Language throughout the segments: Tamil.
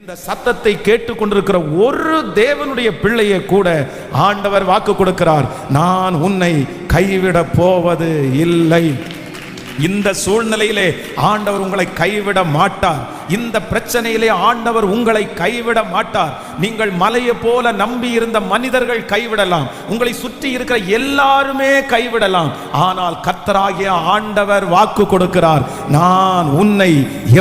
இந்த சத்தத்தை கேட்டுக் கொண்டிருக்கிற ஒரு தேவனுடைய பிள்ளையை கூட ஆண்டவர் வாக்கு கொடுக்கிறார், நான் உன்னை கைவிட போவது இல்லை. இந்த சூழ்நிலையிலே ஆண்டவர் உங்களை கைவிட மாட்டார். இந்த பிரச்சனையிலே ஆண்டவர் உங்களை கைவிட மாட்டார். நீங்கள் மலையை போல நம்பி இருந்த மனிதர்கள் கைவிடலாம், உங்களை சுற்றி இருக்கிற எல்லாருமே கைவிடலாம். ஆனால் கர்த்தராகிய ஆண்டவர் வாக்கு கொடுக்கிறார், நான் உன்னை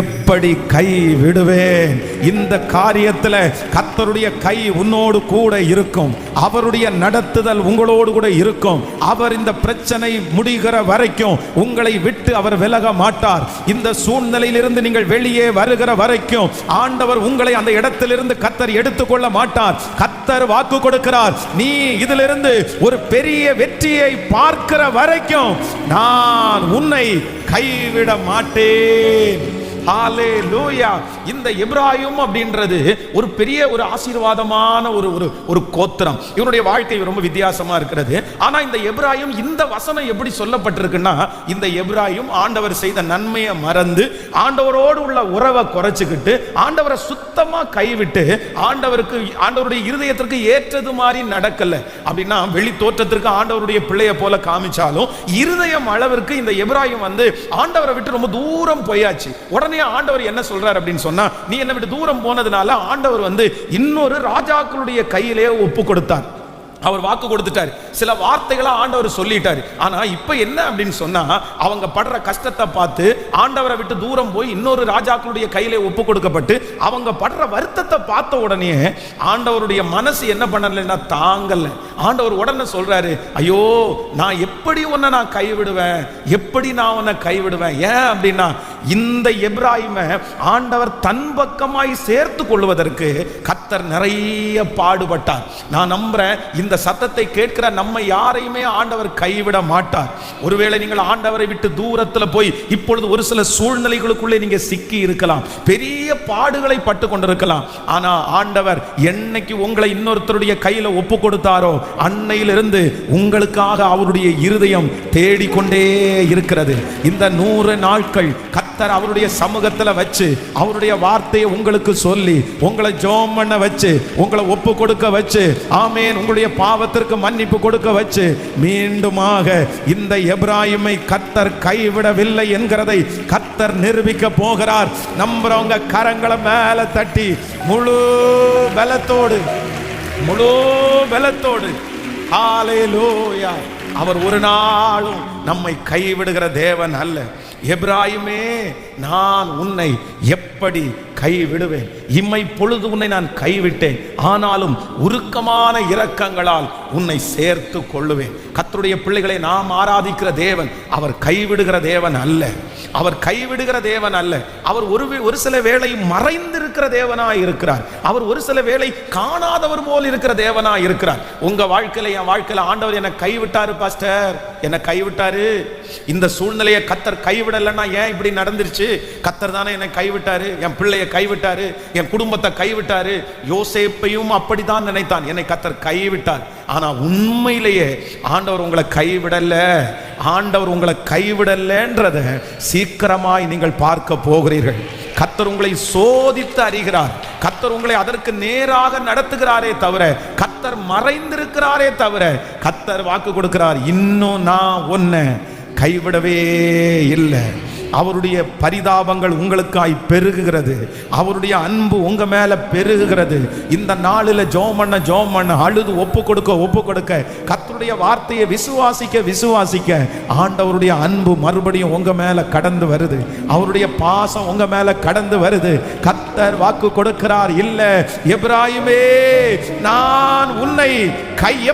எப்படி கைவிடுவேன். இந்த காரியத்தில் கர்த்தருடைய கை உன்னோடு கூட இருக்கும். அவருடைய நடத்துதல் உங்களோடு கூட இருக்கும். அவர் இந்த பிரச்சனை முடிகிற வரைக்கும் உங்களை விட்டு அவர் விலக மாட்டார். இந்த சூழ்நிலையிலிருந்து நீங்கள் வெளியே வருகிற வரைக்கும் ஆண்டவர் உங்களை அந்த இடத்திலிருந்து கர்த்தர் எடுத்துக்கொள்ள மாட்டார். கர்த்தர் வாக்கு கொடுக்கிறார், நீ இதிலிருந்து ஒரு பெரிய வெற்றியை பார்க்கிற வரைக்கும் நான் உன்னை கைவிட மாட்டேன். ஹல்லேலூயா. இந்த எபிராயிம் அப்படின்றது ஒரு பெரிய ஒரு ஆசீர்வாதமான ஒரு கோத்திரம். இவனுடைய வாழ்க்கை ரொம்ப வித்தியாசமா இருக்கிறது. ஆனா இந்த எபிராயிம், இந்த வசனம் எப்படி சொல்லப்பட்டிருக்குன்னா, இந்த எபிராயிம் ஆண்டவர் செய்த நன்மையை மறந்து ஆண்டவரோடு உள்ள உறவை குறைச்சிக்கிட்டு ஆண்டவரை சுத்தமா கைவிட்டு ஆண்டவருடைய இருதயத்திற்கு ஏற்றது மாதிரி நடக்கல. அப்படின்னா வெளி தோற்றத்திற்கு ஆண்டவருடைய பிள்ளையை போல காமிச்சாலும் இருதயம் அளவிற்கு இந்த எபிராயிம் ஆண்டவரை விட்டு ரொம்ப தூரம் போயாச்சு. உடனே ஆண்டவர் என்ன சொல்றார் அப்படின்னு சொன்னா, நீ என்னை விட்டு தூரம் போனதுனால ஆண்டவர் இன்னொரு ராஜாக்களுடைய கையிலே ஒப்பு கொடுத்தார். அவர் வாக்கு கொடுத்துட்டார். சில வார்த்தைகளை ஆண்டவர் சொல்லிட்டார். ஆனா இப்ப என்ன அப்படின்னு சொன்னா, அவங்க படுற கஷ்டத்தை பார்த்து ஆண்டவரை விட்டு தூரம் போய் இன்னொரு ராஜாக்களுடைய கையிலே ஒப்பு கொடுக்கப்பட்டு அவங்க படுற வருத்தத்தை பார்த்த உடனே ஆண்டவருடைய மனசு என்ன பண்ணலன்னா தாங்கல. ஆண்டவர் உடனே சொல்றாரு, ஐயோ நான் எப்படி உன்னை நான் கைவிடுவேன், எப்படி நான் உன்னை கைவிடுவேன். ஏன் அப்படின்னா, இந்த எபிராயிமை ஆண்டவர் தன் பக்கமாய் சேர்த்து கொள்வதற்கு கர்த்தர் நிறைய பாடுபட்டார். நான் நம்புறேன், இந்த சத்தத்தை கேட்கிற நம்ம யாரையுமே ஆண்டவர் கைவிட மாட்டார். ஒருவேளை நீங்கள் ஆண்டவரை விட்டு தூரத்தில் போய் இப்பொழுது ஒரு சில சூழ்நிலைகளுக்குள்ளே நீங்க சிக்கி இருக்கலாம், பெரிய பாடுகளை பட்டு கொண்டிருக்கலாம். ஆனா ஆண்டவர் என்னைக்கு உங்களை இன்னொருத்தருடைய கையில ஒப்பு கொடுத்தாரோ அன்னையிலிருந்து உங்களுக்காக அவருடைய இருதயம் தேடிக்கொண்டே இருக்கிறது. இந்த 100 நாட்கள் கர்த்தர் அவருடைய சமூகத்தில் வச்சு அவருடைய வார்த்தையை உங்களுக்கு சொல்லி உங்களை ஜெபம் பண்ண வச்சு உங்களை ஒப்பு கொடுக்க வச்சு, ஆமென், உங்களுடைய பாவத்திற்கு மன்னிப்பு கொடுக்க வச்சு மீண்டுமாக இந்த எபிராயிமை கர்த்தர் கைவிடவில்லை என்கிறதை கர்த்தர் நிரூபிக்க போகிறார். நம்புறவங்க கரங்களை மேல தட்டி முழு பலத்தோடு ஹல்லேலூயா. அவர் ஒரு நாளும் நம்மை கைவிடுகிற தேவன் அல்ல. எபிராயிமே, நான் உன்னை எப்படி கைவிடுவேன். இம்மை பொழுது உன்னை நான் கைவிட்டேன், ஆனாலும் உருக்கமான இரக்கங்களால் உன்னை சேர்த்து கொள்ளுவேன். கர்த்தருடைய பிள்ளைகளை நாம் ஆராதிக்கிற தேவன் அவர் கைவிடுகிற தேவன் அல்ல. அவர் கைவிடுகிற தேவன் அல்ல. அவர் ஒரு சில வேளை மறைந்திருக்கிற தேவனாய் இருக்கிறார். அவர் ஒரு சில வேளை காணாதவர் போல் இருக்கிற தேவனாய் இருக்கிறார். உங்க வாழ்க்கையில, என் வாழ்க்கையில ஆண்டவர் என்னை கைவிட்டாரு பாஸ்டர், என்னை கைவிட்டாரு. இந்த சூழ்நிலையை கர்த்தர் கைவிடலைன்னா ஏன் இப்படி நடந்துருச்சு? கர்த்தர் தானே என்னை கைவிட்டாரு, என் பிள்ளையை கைவிட்டாரு, என் குடும்பத்தை கைவிட்டாரு. யோசேப்பையும் அப்படித்தான் நினைத்தான், என்னை கர்த்தர் கைவிட்டார். ஆனா உண்மையிலேயே ஆண்டவர் உங்களை கைவிடல. ஆண்டவர் உங்களை கைவிடலன்றத சீக்கிரமாய் நீங்கள் பார்க்க போகிறீர்கள். கர்த்தர் உங்களை சோதித்து அறிகிறார். கர்த்தர் உங்களை அதற்கு நேராக நடத்துகிறாரே தவிர, கர்த்தர் மறைந்திருக்கிறாரே தவிர, கர்த்தர் வாக்கு கொடுக்கிறார், இன்னும் நான் உன்னை கைவிடவே இல்லை. அவருடைய பரிதாபங்கள் உங்களுக்காய் பெருகுகிறது. அவருடைய அன்பு உங்க மேல பெருகுகிறது. இந்த நாளில் ஜெபம் பண்ண அழுது ஒப்பு கொடுக்க கர்த்தருடைய வார்த்தையை விசுவாசிக்க ஆண்டவருடைய அன்பு மறுபடியும் உங்க மேல கடந்து வருது. அவருடைய பாசம் உங்க மேல கடந்து வருது. கர்த்தர் வாக்கு கொடுக்கிறார், இல்ல எபிராயிமே, நான் உன்னை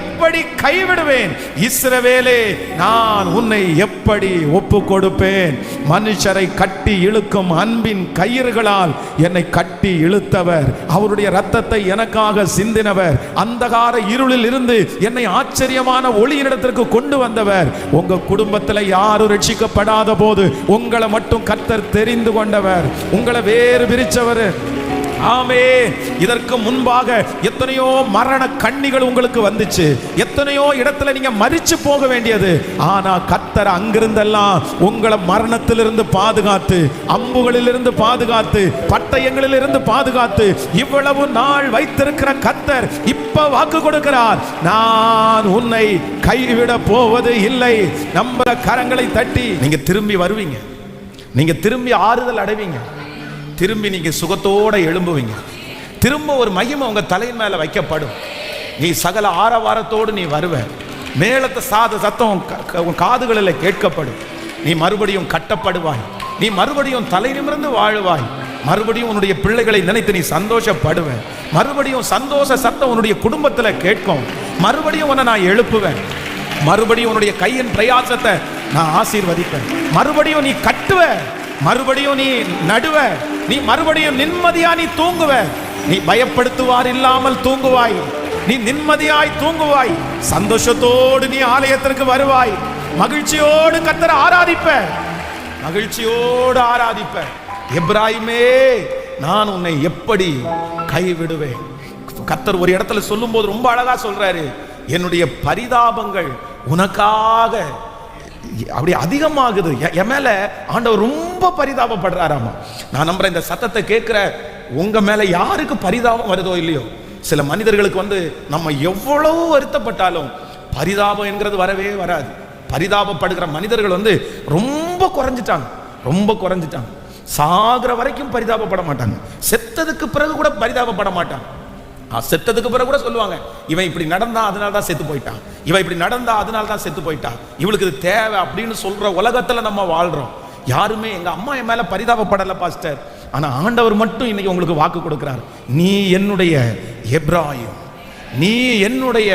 எப்படி கைவிடுவேன். இஸ்ரவேலே, நான் உன்னை எப்படி ஒப்பு கொடுப்பேன். மனுஷரை கட்டி இழுக்கும் அன்பின் கயிறுகளால் என்னை கட்டி இழுத்தவர், அவருடைய இரத்தத்தை எனக்காக சிந்தினவர், அந்தகார இருளில் இருந்து என்னை ஆச்சரியமான ஒளியிடத்திற்கு கொண்டு வந்தவர். உங்க குடும்பத்தில் யாரும் ரட்சிக்கப்படாத போது உங்களை மட்டும் கர்த்தர் தெரிந்து கொண்டவர். உங்களை வேறு பிரிச்சவர். ஆமென். இதற்கு முன்பாக எத்தனையோ மரண கண்ணிகள் உங்களுக்கு வந்துச்சு, எத்தனையோ இடத்துல நீங்க மரிச்சு போக வேண்டியது. ஆனா கர்த்தர் அங்கிருந்தெல்லாம் உங்களை மரணத்திலிருந்து பாதுகாத்து, அம்புகளிலிருந்து பாதுகாத்து, பட்டயங்களிலிருந்து பாதுகாத்து இவ்வளவு நாள் வைத்திருக்கிற கர்த்தர் இப்ப வாக்கு கொடுக்கிறார், நான் உன்னை கைவிட போவது இல்லை. நம்புற கரங்களை தட்டி நீங்க திரும்பி வருவீங்க, நீங்க திரும்பி ஆறுதல் அடைவீங்க, திரும்பி நீங்க சுகத்தோட எழும்புவீங்க, திரும்ப ஒரு மகிமை உங்க தலையின் மேல வைக்கப்படும். நீ சகல ஆரவாரத்தோடு நீ வருவ, மேலத்த சத்தம் காதுகளில் கேட்கப்படும். நீ மறுபடியும் கட்டப்படுவாய், நீ மறுபடியும் தலை நிமிர்ந்து வாழுவாய், மறுபடியும் உன்னுடைய பிள்ளைகளை நினைத்து நீ சந்தோஷப்படுவ, மறுபடியும் சந்தோஷ சத்தம் உன்னுடைய குடும்பத்தில் கேட்கும், மறுபடியும் உன்னை நான் எழுப்புவேன், மறுபடியும் உன்னுடைய கையின் பிரயாசத்தை நான் ஆசீர்வதிப்பேன், மறுபடியும் நீ கட்டுவ, மறுபடியும் நீ நடுவ, நீ மறுபடியும் நிம்மதியா நீ தூங்குவ, நீ பயப்படுத்துவார் இல்லாமல் தூங்குவாய், நீ நிம்மதியாய் தூங்குவாய், சந்தோஷத்தோடு நீ ஆலயத்திற்கு வருவாய், மகிழ்ச்சியோடு கர்த்தரை ஆராதிப்ப, மகிழ்ச்சியோடு ஆராதிப்ப. எப்ராயிமே, நான் உன்னை எப்படி கைவிடுவேன்? கர்த்தர் ஒரு இடத்துல சொல்லும் போது ரொம்ப அழகா சொல்றாரு, என்னுடைய பரிதாபங்கள் உனக்காக அப்படி அதிகமாகுது. என் மேல ஆண்டவர் ரொம்ப பரிதாபப்படுறாராமா. நான் நம்புறேன் இந்த சத்தத்தை கேட்கிற உங்க மேல யாருக்கு பரிதாபம் வருதோ இல்லையோ, சில மனிதர்களுக்கு நம்ம எவ்வளவு வருத்தப்பட்டாலும் பரிதாபம் என்கிறது வரவே வராது. பரிதாபப்படுகிற மனிதர்கள் ரொம்ப குறைஞ்சிட்டாங்க, ரொம்ப குறைஞ்சிட்டாங்க. சாகிற வரைக்கும் பரிதாபப்பட மாட்டாங்க, செத்ததுக்கு பிறகு கூட பரிதாபப்பட மாட்டாங்க. செத்ததுக்கு பிறகு கூட சொல்லுவாங்க, இவன் இப்படி நடந்தா அதனால தான் செத்து போயிட்டான், இவன் இப்படி நடந்தா அதனால தான் செத்து போயிட்டான், இவளுக்கு இது தேவை அப்படின்னு சொல்ற உலகத்துல நம்ம வாழ்றோம். யாருமே எங்க அம்மா என் மேல பரிதாபப்படல பாஸ்டர், ஆனா ஆண்டவர் மட்டும் இன்னைக்கு உங்களுக்கு வாக்கு கொடுக்கிறார், நீ என்னுடைய எப்ராயிம், நீ என்னுடைய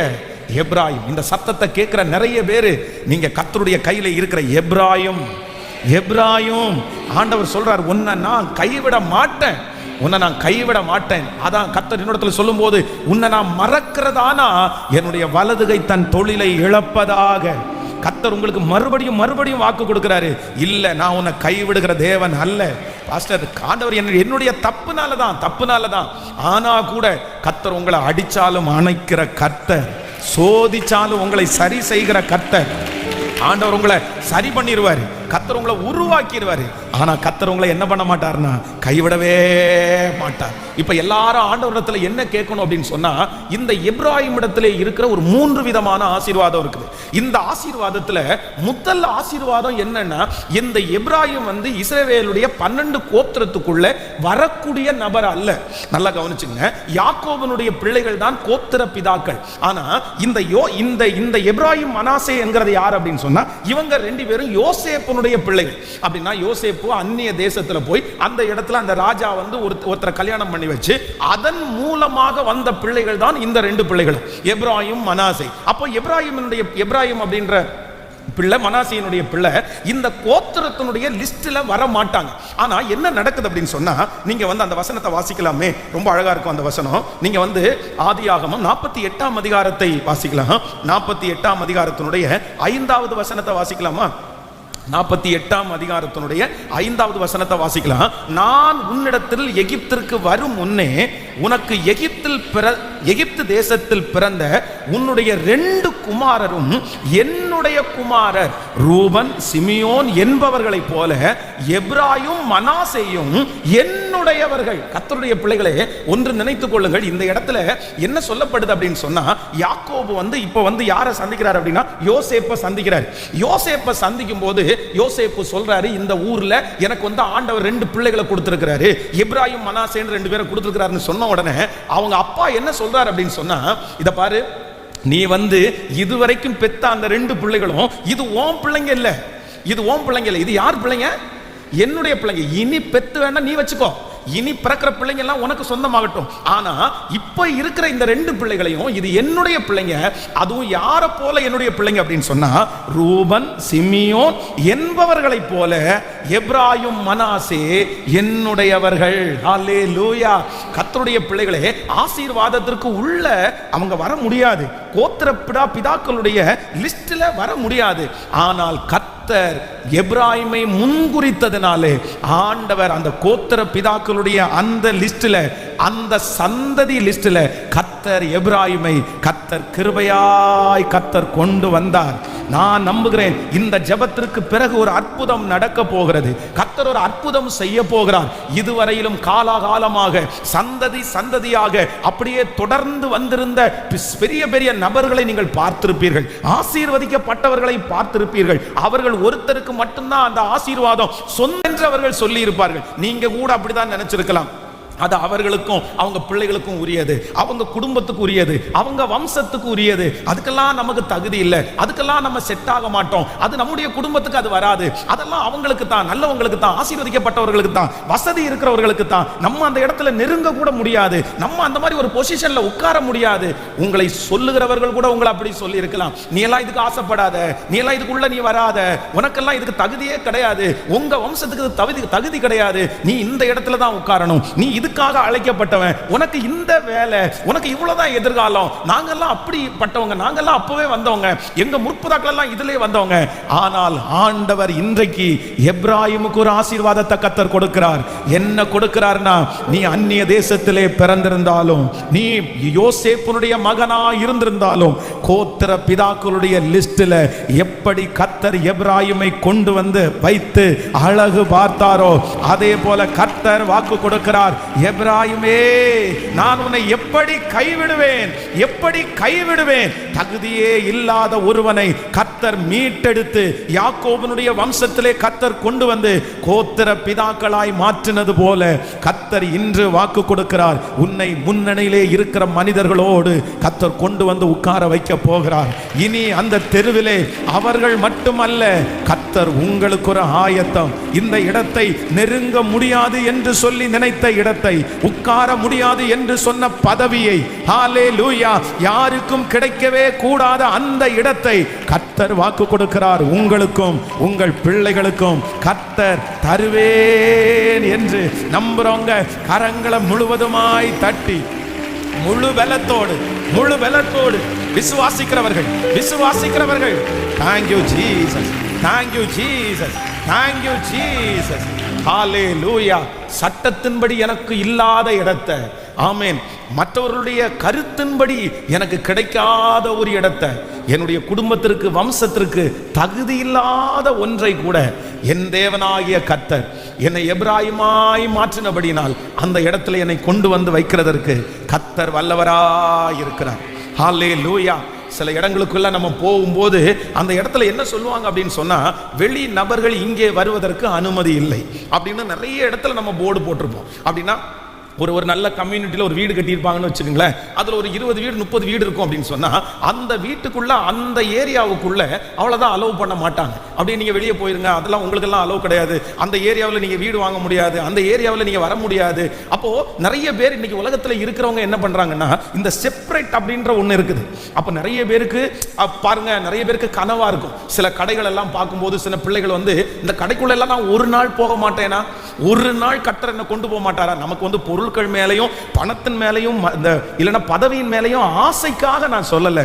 எப்ராயிம். இந்த சத்தத்தை கேட்கிற நிறைய பேரு நீங்க கர்த்தருடைய கையில இருக்கிற எப்ராயிம். எப்ராயிம் ஆண்டவர் சொல்றார், உன்னை நான் கைவிட மாட்டேன், உன்னை நான் கைவிட மாட்டேன். அதான் கர்த்தர் என்னிடத்துல சொல்லும் போது, உன்னை நான் மறக்கிறதானா என்னுடைய வலதுகை தன் தொழிலை இழப்பதாக. கர்த்தர் உங்களுக்கு மறுபடியும் மறுபடியும் வாக்கு கொடுக்கிறாரு, இல்ல நான் உன்னை கைவிடுகிற தேவன் அல்ல. பாஸ்டர், ஆண்டவர் என்னுடைய தப்புனால தான். ஆனா கூட கர்த்தர் உங்களை அடிச்சாலும் அணைக்கிற கர்த்தர், சோதிச்சாலும் உங்களை சரி செய்கிற கர்த்தர். ஆண்டவர் உங்களை சரி பண்ணிடுவாரு, கர்த்தர் உங்களை உருவாக்கிடுவாரு. ஆனா கர்த்தர் உங்களை என்ன பண்ண மாட்டார்னா கைவிடவே மாட்டார். இப்ப எல்லாரும் ஆண்டவரிடத்துல என்ன கேட்கணும் அப்படின்னு சொன்னா, இந்த எப்ராயிம் இடத்துல இருக்கிற ஒரு 3 விதமான ஆசீர்வாதம் இருக்குது. இந்த ஆசீர்வாதத்துல முதல் ஆசீர்வாதம் என்னன்னா, இந்த எப்ராயிம் இஸ்ரவேலுடைய 12 கோத்திரத்துக்குள்ள வரக்கூடிய நபர் அல்ல. நல்லா கவனிச்சுங்க, யாக்கோபனுடைய பிள்ளைகள் தான் கோத்திர பிதாக்கள். ஆனா இந்த எப்ராயிம் மனாசே என்கிறது யார் அப்படின்னு சொன்னா, இவங்க 2 பேரும் யோசேப்புனுடைய பிள்ளைகள். அப்படின்னா யோசேப்பு அந்நிய தேசத்துல போய் அந்த இடத்துல அந்த ராஜா ஒருத்தரை கல்யாணம் பண்ணி வச்சு அதன் மூலமாக வந்த பிள்ளைகள் தான் இந்த 2 பிள்ளைகளும், எப்ராயிம் மனாசே. அப்போ எப்ராயிம் அப்படின்ற பிள்ளை, மனாசேயினுடைய பிள்ளை இந்த கோத்திரத்தினுடைய லிஸ்ட்ல வர மாட்டாங்க. ஆனா என்ன நடக்குது அப்படின்னு சொன்னா, நீங்க அந்த வசனத்தை வாசிக்கலாமே, ரொம்ப அழகா இருக்கும் அந்த வசனம். நீங்க ஆதியாகமம் 48ஆம் அதிகாரத்தை வாசிக்கலாம். 48ஆம் அதிகாரத்தினுடைய 5வது வசனத்தை வாசிக்கலாமா? 48ஆம் அதிகாரத்தினுடைய 5வது வசனத்தை வாசிக்கலாம். நான் உன்னிடத்தில் எகிப்திற்கு வரும் முன்னே உனக்கு எகிப்து தேசத்தில் பிறந்த உன்னுடைய 2 குமாரரும் என்னுடைய குமாரர் ரூபன் சிமியோன் என்பவர்களைப் போல எப்ராயும் மனாசேயும் என்னுடையவர்கள். கர்த்தருடைய பிள்ளைகளே, ஒன்று நினைத்துக் கொள்ளுங்கள், இந்த இடத்துல என்ன சொல்லப்படுது அப்படின்னு சொன்னா, யாக்கோபு இப்ப யாரை சந்திக்கிறார் அப்படின்னா யோசேப்பை சந்திக்கிறார். யோசேப்பை சந்திக்கும் போது யோசேப்பு சொல்றாரு, இந்த ஊர்ல எனக்கு ஆண்டவர் 2 பிள்ளைகளை கொடுத்திருக்கிறாரு, எப்ராயிம் மனாசேன்னு 2 பேரை கொடுத்திருக்கிறாருன்னு சொன்ன உடனே அவங்க அப்பா என்ன சொல்றாரு அப்படின்னு சொன்னா, இத பாரு, நீ இதுவரைக்கும் பெத்த அந்த 2 பிள்ளைகளும் இது உன் பிள்ளைங்க இல்ல, இது உன் பிள்ளைங்க இல்ல, இது யார் பிள்ளைங்க? என்னுடைய பிள்ளைங்க. இனி பெத்து வேணா நீ வச்சுக்கோ, இனி பிறக்கிற பிள்ளைங்க எல்லாம் உனக்கு சொந்தமாகட்டும். ஆனா இப்ப இருக்கிற இந்த 2 பிள்ளைகளையும் இது என்னுடைய பிள்ளைங்க. அதுவும் யார போல என்னுடைய பிள்ளைங்க அப்படின்னு சொன்னா, ரூபன் சிமியோன் என்பவர்களை போல எப்ராயிம் மனாசே என்னுடையவர்கள். ஹல்லேலூயா. கர்த்தருடைய பிள்ளைகளே, ஆசீர்வாதத்திற்கு உள்ள அவங்க வர முடியாது, கோத்திர பிதாக்களுடைய லிஸ்ட்ல வர முடியாது. ஆனால் கர்த்தர் எப்ராயிமை முன்குறித்ததினாலே ஆண்டவர் அந்த கோத்திர பிதாக்களுடைய அந்த லிஸ்ட்ல அந்த சந்ததி லிஸ்ட்ல கர்த்தர் எபிராயிமை கர்த்தர் கிருபையாய் கர்த்தர் கொண்டு வந்தார். நான் நம்புகிறேன் இந்த ஜெபத்திற்கு பிறகு ஒரு அற்புதம் நடக்க போகிறது. கர்த்தர் ஒரு அற்புதம் செய்ய போகிறார். இதுவரையிலும் காலாகாலமாக சந்ததி சந்ததியாக அப்படியே தொடர்ந்து வந்திருந்த பெரிய பெரிய நபர்களை நீங்கள் பார்த்திருப்பீர்கள், ஆசீர்வதிக்கப்பட்டவர்களை பார்த்திருப்பீர்கள். அவர்கள் ஒருத்தருக்கு மட்டும்தான் அந்த ஆசீர்வாதம் சொந்தென்றவர்கள் சொல்லி இருப்பார்கள். நீங்க கூட அப்படிதான் நினைச்சிருக்கலாம். அது அவர்களுக்கும் அவங்க பிள்ளைகளுக்கும் உரியது, அவங்க குடும்பத்துக்கு உரியது, அவங்க வம்சத்துக்கு உரியது. அதுக்கெல்லாம் நமக்கு தகுதி இல்லை, அதுக்கெல்லாம் நம்ம செட் ஆக மாட்டோம், அது நம்முடைய குடும்பத்துக்கு அது வராது, அதெல்லாம் அவங்களுக்கு தான், நல்லவங்களுக்கு தான், ஆசீர்வதிக்கப்பட்டவர்களுக்கு தான், வசதி இருக்கிறவர்களுக்கு தான். நம்ம அந்த இடத்துல நெருங்க கூட முடியாது, நம்ம அந்த மாதிரி ஒரு பொசிஷன்ல உட்கார முடியாது. உங்களை சொல்லுகிறவர்கள் கூட உங்களை அப்படி சொல்லி இருக்கலாம். நீ எல்லாம் இதுக்கு ஆசைப்படாத, நீ எல்லாம் இதுக்குள்ள நீ வராத, உனக்கெல்லாம் இதுக்கு தகுதியே கிடையாது, உங்க வம்சத்துக்கு தகுதி கிடையாது, நீ இந்த இடத்துல தான் உட்காரணும், நீ இதுக்காக அழைக்கப்பட்டவன், உனக்கு இந்த வேலை, உனக்கு இவ்வளவுதான் எதிர்காலம், நாங்கெல்லாம் அப்படிப்பட்டவங்க, நாங்கெல்லாம் அப்பவே வந்தவங்க, எங்க முற்புதாக்கள் எல்லாம் இதிலே வந்தவங்க. ஆனால் ஆண்டவர் இன்றைக்கு எப்ராயிமுக்கு ஒரு ஆசீர்வாதத்தை கர்த்தர் கொடுக்கிறார். என்ன கொடுக்கிறார்னா, நீ அந்நிய தேசத்திலே பிறந்திருந்தாலும், நீ யோசேப்புனுடைய மகனா இருந்திருந்தாலும், கோத்திர பிதாக்களுடைய லிஸ்ட்ல எப்படி கர்த்தர் எப்ராயிமை கொண்டு வந்து வைத்து அழகு பார்த்தாரோ, அதே போல கர்த்தர் வாக்கு கொடுக்கிறார். எப்ராயிமே, நான் உன்னை எப்படி கைவிடுவேன், எப்படி கைவிடுவேன்? தகுதியே இல்லாத ஒருவனை கர்த்தர் மீட்டெடுத்து யாக்கோபனுடைய வம்சத்திலே கர்த்தர் கொண்டு வந்து கோத்திர பிதாக்களாய் மாற்றினது போல கர்த்தர் இன்று வாக்கு கொடுக்கிறார். உன்னை முன்னணியிலே இருக்கிற மனிதர்களோடு கர்த்தர் கொண்டு வந்து உட்கார வைக்க போகிறார். இனி அந்த தெருவிலே அவர்கள் மட்டுமல்ல, கர்த்தர் உங்களுக்கு ஒரு ஆயத்தம். இந்த இடத்தை நெருங்க முடியாது என்று சொல்லி நினைத்த இடத்தை, உட்கார முடியாது என்று சொன்ன பதவியை, ஹல்லேலூயா, யாருக்கும் கிடைக்கவே கூடாத அந்த இடத்தை கர்த்தர் வாக்கு கொடுக்கிறார். உங்களுக்கும் உங்கள் பிள்ளைகளுக்கும் கர்த்தர் தருவேன் என்று நம்புறவங்க கரங்களை முழுவதுமாய் தட்டி முழு பலத்தோடு விசுவாசிக்கிறவர்கள் thank you Jesus, thank you Jesus, thank you Jesus, ஹல்லேலூயா. சட்டத்தின்படி எனக்கு இல்லாத இடத்தை, ஆமென், மற்றவர்களுடைய கருத்தின்படி எனக்கு கிடைக்காத ஒரு இடத்தை, என்னுடைய குடும்பத்திற்கு வம்சத்திற்கு தகுதி இல்லாத ஒன்றை கூட என் தேவனாகிய கர்த்தர் என்னை எப்ராயிமாய் மாற்றினபடினால் அந்த இடத்துல என்னை கொண்டு வந்து வைக்கிறதற்கு கர்த்தர் வல்லவராய் இருக்கிறார். ஹல்லேலூயா. சில இடங்களுக்குள்ள நம்ம போகும்போது அந்த இடத்துல என்ன சொல்லுவாங்க அப்படின்னு சொன்னா, வெளி நபர்கள் இங்கே வருவதற்கு அனுமதி இல்லை அப்படின்னு நிறைய இடத்துல நம்ம போர்டு போட்டிருப்போம். அப்படின்னா ஒரு நல்ல கம்யூனிட்டியில் ஒரு வீடு கட்டியிருப்பாங்கன்னு வச்சுக்கோங்களேன், அதில் ஒரு 20 வீடு 30 வீடு இருக்கும் அப்படின்னு சொன்னால், அந்த வீட்டுக்குள்ள அந்த ஏரியாவுக்குள்ள அவ்வளோதான் அலோவ் பண்ண மாட்டாங்க. அப்படியே நீங்கள் வெளியே போயிருங்க, அதெல்லாம் உங்களுக்கெல்லாம் அலோவ் கிடையாது, அந்த ஏரியாவில் நீங்கள் வீடு வாங்க முடியாது, அந்த ஏரியாவில் நீங்கள் வர முடியாது. அப்போது நிறைய பேர் இன்னைக்கு உலகத்தில் இருக்கிறவங்க என்ன பண்ணுறாங்கன்னா, இந்த செப்பரேட் அப்படின்ற ஒன்று இருக்குது. அப்போ நிறைய பேருக்கு பாருங்க, நிறைய பேருக்கு கனவாக இருக்கும். சில கடைகள் எல்லாம் பார்க்கும்போது சில பிள்ளைகள் வந்து, இந்த கடைக்குள்ள எல்லாம் நான் ஒரு நாள் போக மாட்டேனா, ஒரு நாள் கர்த்தர் என்ன கொண்டு போக மாட்டாரா? நமக்கு வந்து பொருட்கள் மேலையும் பணத்தின் மேலையும் இல்லைன்னா பதவியின் மேலையும் ஆசைக்காக நான் சொல்லல.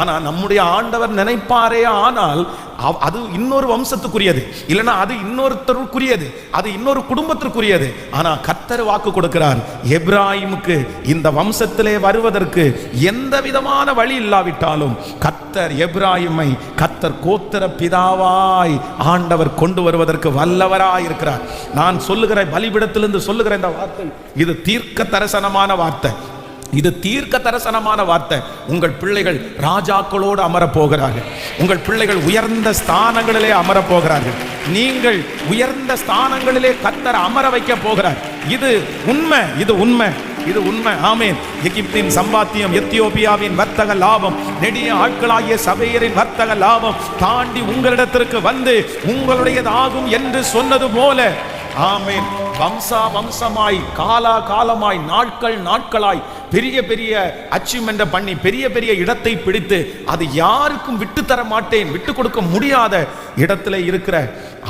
ஆனா நம்முடைய ஆண்டவர் நினைப்பாரே ஆனால் அது இன்னொரு வம்சத்துக்குரியது, இல்லைன்னா அது இன்னொருத்தருக்குரியது, அது இன்னொரு குடும்பத்திற்குரியது. ஆனா கர்த்தர் வாக்கு கொடுக்கிறார், எப்ராயிமுக்கு இந்த வம்சத்திலே வருவதற்கு எந்த விதமான வழி இல்லாவிட்டாலும் கர்த்தர் எப்ராயிமை கர்த்தர் கோத்திர பிதாவாய் ஆண்டவர் கொண்டு வருவதற்கு வல்லவராய் இருக்கிறார். நான் சொல்லுகிற பலிபீடத்திலிருந்து சொல்லுகிற இந்த வார்த்தை, இது தீர்க்க தரிசனமான வார்த்தை, இது தீர்க்க தரிசனமான வார்த்தை. உங்கள் பிள்ளைகள் ராஜாக்களோடு அமரப் போகிறார்கள், உங்கள் பிள்ளைகள் உயர்ந்த ஸ்தானங்களிலே அமரப் போகிறார்கள், நீங்கள் உயர்ந்த ஸ்தானங்களிலே கர்த்தர் அமர வைக்க போகிறார். இது உண்மை, இது உண்மை, இது உண்மை. ஆமென். எகிப்தின் சம்பாத்தியம், எத்தியோப்பியாவின் வர்த்தக லாபம், நெடிய ஆட்களாகிய சபையரின் வர்த்தக லாபம் தாண்டி உங்களிடத்திற்கு வந்து உங்களுடையதாகும் என்று சொன்னது போல, ஆமென், வம்சமாய் காலா காலமாய் நாட்கள் நாட்களாய் பெரிய பெரிய அச்சீவ்மெண்ட் பண்ணி பெரிய பெரிய இடத்தை பிடித்து அது யாருக்கும் விட்டு தர மாட்டேன், விட்டு கொடுக்க முடியாத இடத்துல இருக்கிற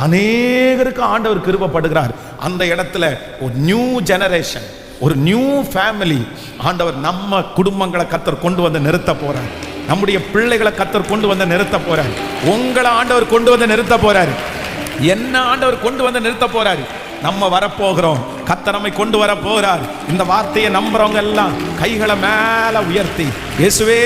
அநேகருக்கு ஆண்டவர் கிருபைப்படுகிறார். அந்த இடத்துல ஒரு நியூ ஜெனரேஷன், ஒரு நியூ ஃபேமிலி ஆண்டவர் நம்ம குடும்பங்களை கர்த்தர் கொண்டு வந்து நிறுத்த போறார். நம்முடைய பிள்ளைகளை கர்த்தர் கொண்டு வந்து நிறுத்த போறார். உங்களை ஆண்டவர் கொண்டு வந்து நிறுத்த போறார். என்ன ஆண்டவர் கொண்டு வந்து நிறுத்த போறாரு. நம்ம வரப்போகிறோம். கர்த்தர் நம்மை கொண்டு வர போறார். இந்த வார்த்தையை நம்புறவங்க எல்லாம் கைகளை மேல உயர்த்தி, இயேசுவே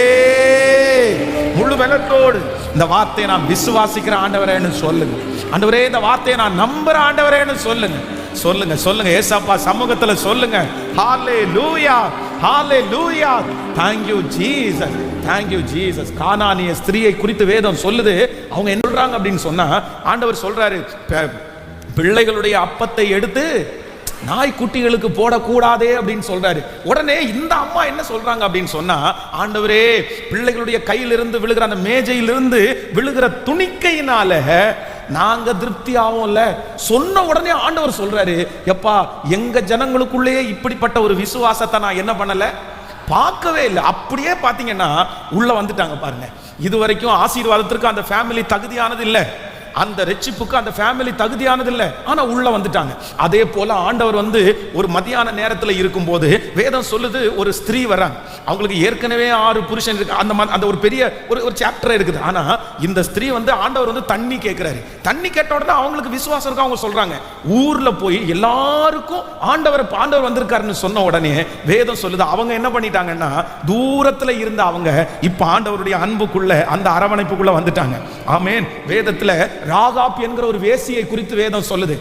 முழு பலத்தோடு இந்த வார்த்தையை நான் விசுவாசிக்கிற ஆண்டவரேன்னு சொல்லுங்க. ஆண்டவரே இந்த வார்த்தையை நான் நம்புற ஆண்டவரேன்னு சொல்லுங்க. சொல்லுங்க சொல்லுங்க ஏசப்பா சமூகத்துல சொல்லுங்க. ஹalleluya ஹalleluya. thank you jesus, thank you jesus. கானானிய ஸ்திரியை குறித்து வேதம் சொல்லுது. அவங்க என்ன சொல்றாங்க அப்படின்னு சொன்னா, ஆண்டவர் சொல்றாரு, பிள்ளைகளுடைய அப்பத்தை எடுத்து நாய்க்குட்டிகளுக்கு போடக்கூடாதே அப்படின்னு சொல்றாரு. உடனே இந்த அம்மா என்ன சொல்றாங்க அப்படின்னு சொன்னா, ஆண்டவரே பிள்ளைகளுடைய கையிலிருந்து விழுகிற அந்த மேஜையிலிருந்து விழுகிற துணிக்கையினால நாங்க திருப்தி ஆகும்ல. சொன்ன உடனே ஆண்டவர் சொல்றாரு, எப்பா எங்க ஜனங்களுக்குள்ளேயே இப்படிப்பட்ட ஒரு விசுவாசத்தை நான் என்ன பண்ணல, பார்க்கவே இல்லை. அப்படியே பாத்தீங்கன்னா உள்ள வந்துட்டாங்க பாருங்க. இதுவரைக்கும் ஆசீர்வாதத்திற்கு அந்த ஃபேமிலி தகுதியானது இல்லை, அந்த ரட்சிப்புக்கு அந்த ஃபேமிலி தகுதியானது இல்லை, ஆனா உள்ள வந்துட்டாங்க. அதே போல ஆண்டவர் வந்து ஒரு மதியான நேரத்தில் இருக்கும்போது வேதம் சொல்லுது, ஒரு ஸ்திரீ வராங்க. அவங்களுக்கு ஏற்கனவே 6 புருஷன் இருக்கு. அந்த ஒரு பெரிய ஒரு சாப்டர் இருக்குது. ஆனா இந்த ஸ்திரீ வந்து ஆண்டவர் வந்து தண்ணி கேட்கிறாரு. தண்ணி கேட்ட உடனே அவங்களுக்கு விசுவாசம் இருக்கு. அவங்க சொல்றாங்க, ஊர்ல போய் எல்லாருக்கும் ஆண்டவர் வந்திருக்காருன்னு சொன்ன உடனே வேதம் சொல்லுது, அவங்க என்ன பண்ணிட்டாங்கன்னா தூரத்துல இருந்த அவங்க இப்ப ஆண்டவருடைய அன்புக்குள்ள அந்த அரவணைப்புக்குள்ள வந்துட்டாங்க. ஆமென். வேதத்துல ராகாப் என்கிற ஒரு வேசியை குறித்து வேதம் சொல்லுது.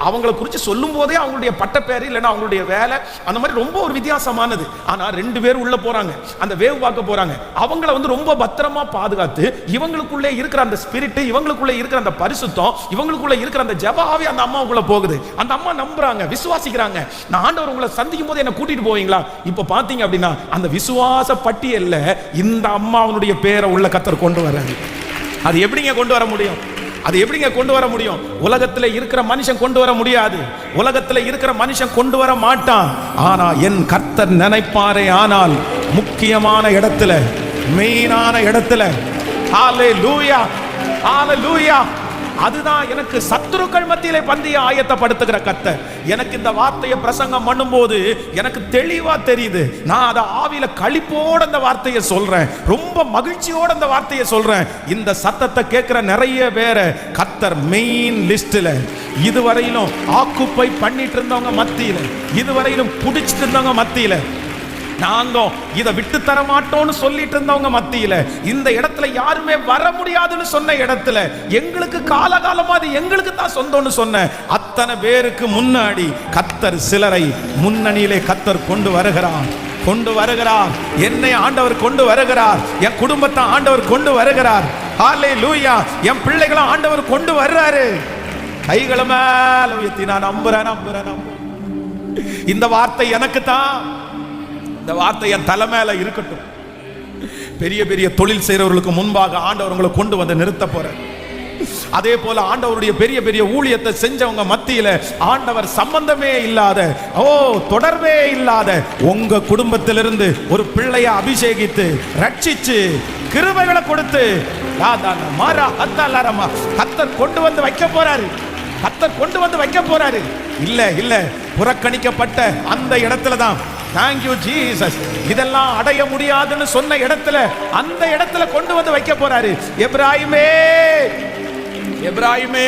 அவங்களை குறித்து சொல்லும் போதே அவங்களுடைய பட்டப்பேரு இல்லைன்னா அவங்களுடைய வேலை அந்த மாதிரி ரொம்ப ஒரு வித்தியாசமானது. ஆனா 2 பேர் உள்ள போறாங்க, அந்த வேவு பார்க்க போறாங்க. அவங்கள வந்து ரொம்ப பத்திரமா பாதுகாத்து இவங்களுக்குள்ளே இருக்கிற அந்த ஸ்பிரிட், இவங்களுக்குள்ளே இருக்கிற அந்த பரிசுத்தம், இவங்களுக்குள்ள இருக்கிற அந்த ஜெப ஆவி அந்த அம்மாவுக்குள்ள போகுது. அந்த அம்மா நம்புறாங்க, விசுவாசிக்கிறாங்க. நான் ஆண்டவர் உங்களை சந்திக்கும் போது என்ன கூட்டிட்டு போவீங்களா? இப்ப பாத்தீங்க அப்படின்னா அந்த விசுவாச பட்டியல்ல இந்த அம்மாவுடைய பேரை உள்ள கர்த்தர் கொண்டு வர்றாரு. அது எப்படிங்க கொண்டு வர முடியும்? அது எப்படிங்க கொண்டு வர முடியும்? உலகத்துல இருக்கிற மனுஷன் கொண்டு வர முடியாது, உலகத்துல இருக்கிற மனுஷன் கொண்டு வர மாட்டான். ஆனா என் கர்த்தர் நினைப்பாரே ஆனால் முக்கியமான இடத்துல, மெயினான இடத்துல, ஹalleluya ஹalleluya. அதுதான் எனக்கு சத்துருக்கள் மத்தியிலே பந்தியை ஆயத்தப்படுத்துகிற கர்த்தர். எனக்கு இந்த வார்த்தையை பிரசங்கம் பண்ணும்போது எனக்கு தெளிவா தெரியுது. நான் அதை ஆவியில களிப்போட அந்த வார்த்தையை சொல்றேன், ரொம்ப மகிழ்ச்சியோட அந்த வார்த்தையை சொல்றேன். இந்த சத்தத்தை கேட்கிற நிறைய பேரை கர்த்தர் மெயின் லிஸ்ட்ல இதுவரையிலும் ஆக்குப்பை பண்ணிட்டு இருந்தவங்க மத்தியில, இதுவரையிலும் புடிச்சிட்டு இருந்தவங்க மத்தியில, நாங்க இதை விட்டு தர மாட்டோம்னு சொல்லிட்டு இருந்தவங்க மத்தியில, இந்த இடத்துல யாருமே வர முடியாதுன்னு சொன்ன இடத்துல, எங்களுக்கு காலகாலமா அது எங்களுக்கு தான் சொந்தம்னு சொன்ன அத்தனை பேருக்கு முன்னாடி கர்த்தர் சிலரை முன்னணியிலே கர்த்தர் கொண்டு வருகிறார், கொண்டு வருகிறார். என்னை ஆண்டவர் கொண்டு வருகிறார், என் குடும்பத்தை ஆண்டவர் கொண்டு வருகிறார். ஹalleluya. என் பிள்ளைகளை ஆண்டவர் கொண்டு வர்றாரு. கைகளை மேல உயர்த்தி நான் நம்புறேன். இந்த வார்த்தை எனக்கு தான், இந்த வார்த்தை என் தலை மேல இருக்கட்டும். பெரிய பெரிய தொழில் செய்யறவர்களுக்கு முன்பாக ஆண்டவர் உங்களை கொண்டு வந்து நிறுத்த போற. அதே போல ஆண்டவருடைய பெரிய பெரிய ஊழியத்தை செஞ்சவங்க மத்தியில ஆண்டவர் சம்பந்தமே இல்லாத, தொடர்பே இல்லாத உங்க குடும்பத்திலிருந்து ஒரு பிள்ளைய அபிஷேகித்து ரட்சிச்சு கிருபைகளை கொடுத்து கர்த்தர் கொண்டு வந்து வைக்க போறாரு. கர்த்தர் கொண்டு வந்து வைக்க போறாரு. இல்ல புறக்கணிக்கப்பட்ட அந்த இடத்துல தான் thank you jesus, இதெல்லாம் அடைய முடியாதுன்னு சொன்ன இடத்துல அந்த இடத்துல கொண்டு வந்து வைக்க போறாரு. எப்ராயிமே எப்ராயிமே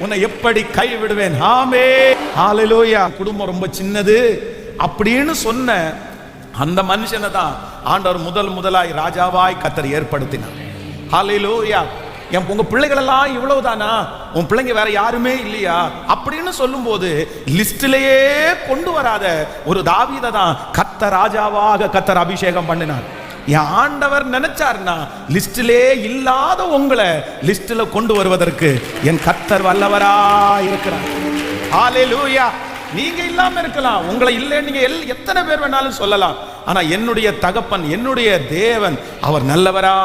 உன்னை எப்படி கை விடுவேன். ஆமென் ஹalleluya. குடும்பம் ரொம்ப சின்னது அப்படின்னு சொன்ன அந்த மனுஷனை தான் ஆண்டவர் முதலாய் ராஜாவாய் கர்த்தர் ஏற்படுத்தினார். ஹalleluya. உங்க பிள்ளைகள் எல்லாம் இவ்வளவுதானா, உன் பிள்ளைங்க வேற யாருமே இல்லையா அப்படின்னு சொல்லும் போது லிஸ்டிலேயே கொண்டு வராத ஒரு தாவீதை தான் கர்த்தர் ராஜாவாக கர்த்தர் அபிஷேகம் பண்ணினார். என் ஆண்டவர் நினைச்சார்னா லிஸ்டிலே இல்லாத உங்களை லிஸ்டில் கொண்டு வருவதற்கு என் கர்த்தர் வல்லவரா இருக்கிறார். ஹalleluya. நீங்க இல்லாம இருக்கலாம், உங்களை இல்லை நீங்க எத்தனை பேர் வேணாலும் சொல்லலாம். ஆனா என்னுடைய தகப்பன், என்னுடைய தேவன், அவர் நல்லவரா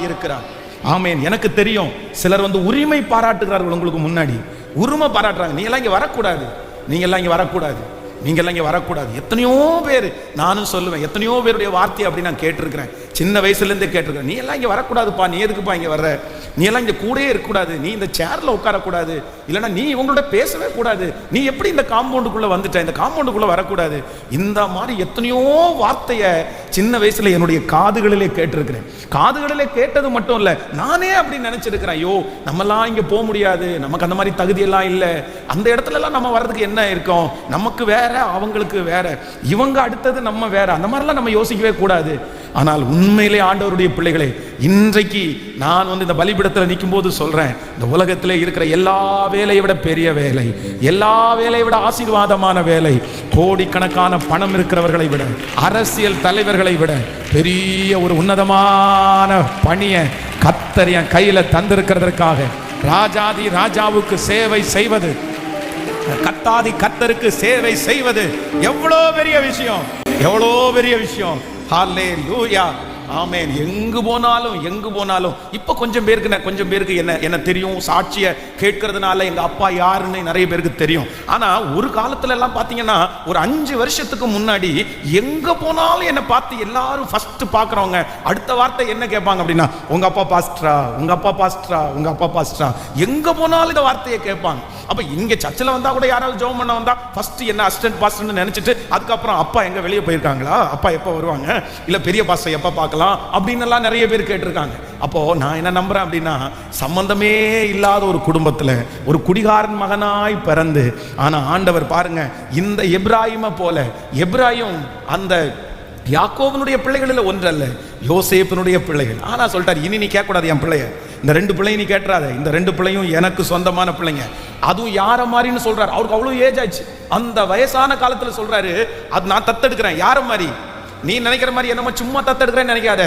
இருக்கிறார். ஆமென். எனக்கு தெரியும் சிலர் வந்து உரிமை பாராட்டுகிறார்கள், உங்களுக்கு முன்னாடி உரிமை பாராட்டுறாங்க. நீங்க எல்லாம் இங்க வரக்கூடாது, நீங்க எல்லாம் இங்க வரக்கூடாது, நீங்க எல்லாம் இங்க வரக்கூடாது. எத்தனையோ பேர், நானும் சொல்லுவேன், எத்தனையோ பேருடைய வார்த்தை அப்படி நான் கேட்டிருக்கிறேன், சின்ன வயசுல இருந்தே கேட்டிருக்கிறேன். நீ எல்லாம் இங்க வரக்கூடாதுப்பா, நீ எதுக்குப்பா இங்க வர்ற, நீ எல்லாம் இங்க கூடயே இருக்கக்கூடாது, நீ இந்த சேர்ல உட்காரக்கூடாது, இல்லைன்னா நீ இவங்களோட பேசவே கூடாது, நீ எப்படி இந்த காம்பவுண்டுக்குள்ள வந்துட்ட, இந்த காம்பவுண்டுக்குள்ள வரக்கூடாது. இந்த மாதிரி எத்தனையோ வார்த்தையை சின்ன வயசுல என்னுடைய காதுகளிலே கேட்டிருக்கிறேன். காதுகளிலே கேட்டது மட்டும் இல்ல, நானே அப்படி நினைச்சிருக்கிறேன். ஐயோ, நம்மலாம் இங்க போக முடியாது, நமக்கு அந்த மாதிரி தகுதி எல்லாம் இல்லை, அந்த இடத்துல எல்லாம் நம்ம வர்றதுக்கு என்ன இருக்கும், நமக்கு வேற அவங்களுக்கு வேற, இவங்க அடுத்தது நம்ம வேற, அந்த மாதிரிலாம் நம்ம யோசிக்கவே கூடாது. ஆனால் உண்மையிலே ஆண்டவருடைய பிள்ளைகளே, இன்றைக்கு நான் இந்த பலிபீடத்தில் நிற்கும் போது சொல்றேன், இந்த உலகத்திலே இருக்கிற எல்லா வேலையை விட பெரிய வேலை, எல்லா வேலையை விட ஆசீர்வாதமான வேலை, கோடிக்கணக்கான பணம் இருக்கிறவர்களை விட, அரசியல் தலைவர்களை விட பெரிய ஒரு உன்னதமான பணியை கர்த்தர் என் கையில தந்திருக்கிறதற்காக ராஜாதி ராஜாவுக்கு சேவை செய்வது, கர்த்தாதி கர்த்தருக்கு சேவை செய்வது எவ்வளோ பெரிய விஷயம், எவ்வளோ பெரிய விஷயம். ஹல்லேலூயா, ஆமென். எங்கு போனாலும் இப்ப கொஞ்சம் பேருக்கு என்ன தெரியும், சாட்சியை கேட்கறதுனால எங்க அப்பா யாருன்னு நிறைய பேருக்கு தெரியும். ஆனா ஒரு காலத்துல எல்லாம் பாத்தீங்கன்னா, ஒரு 5 வருஷத்துக்கு முன்னாடி எங்க போனாலும் என்ன பார்த்து எல்லாரும் ஃபர்ஸ்ட் பாக்குறவங்க அடுத்த வார்த்தை என்ன கேட்பாங்க அப்படின்னா, உங்க அப்பா பாஸ்டரா, உங்க அப்பா பாஸ்டரா, உங்க அப்பா பாஸ்டரா. எங்க போனாலும் இந்த வார்த்தையை கேட்பாங்க. அப்ப இங்க சர்ச்சில் வந்தா கூட யாராவது ஜெபம் பண்ண வந்தா ஃபர்ஸ்ட் என்ன அசிஸ்டன்ட் பாஸ்டர்னு நினைச்சிட்டு, அதுக்கப்புறம் அப்பா எங்க வெளியே போயிருக்காங்களா, அப்பா எப்ப வருவாங்க, இல்ல பெரிய பாஸ்டர் எப்ப பார்க்கலாம் அப்படின்னு எல்லாம் நிறைய பேர் கேட்டிருக்காங்க. அப்போ நான் என்ன நம்புறேன் அப்படின்னா, சம்பந்தமே இல்லாத ஒரு குடும்பத்துல ஒரு குடிகாரன் மகனாய் பிறந்து, ஆனா ஆண்டவர் பாருங்க, இந்த எப்ராயிமை போல, எப்ராயிம் அந்த யாக்கோபனுடைய பிள்ளைகளில் ஒன்றல்ல, யோசேப்பினுடைய பிள்ளைகள். ஆனா சொல்லிட்டார், இனி நீ கேட்கக்கூடாது என் பிள்ளைய, இந்த 2 பிள்ளையும் நீ கேட்டுறாத, இந்த 2 பிள்ளையும் எனக்கு சொந்தமான பிள்ளைங்க. அதுவும் யார மாதிரின்னு சொல்றாரு, அவருக்கு அவ்வளவு ஏஜ் ஆச்சு, அந்த வயசான காலத்துல சொல்றாரு, அது நான் தத்தெடுக்கிறேன். யார மாதிரி? நீ நினைக்கிற மாதிரி என்னமோ சும்மா தத்தெடுக்கிறேன்னு நினைக்காத,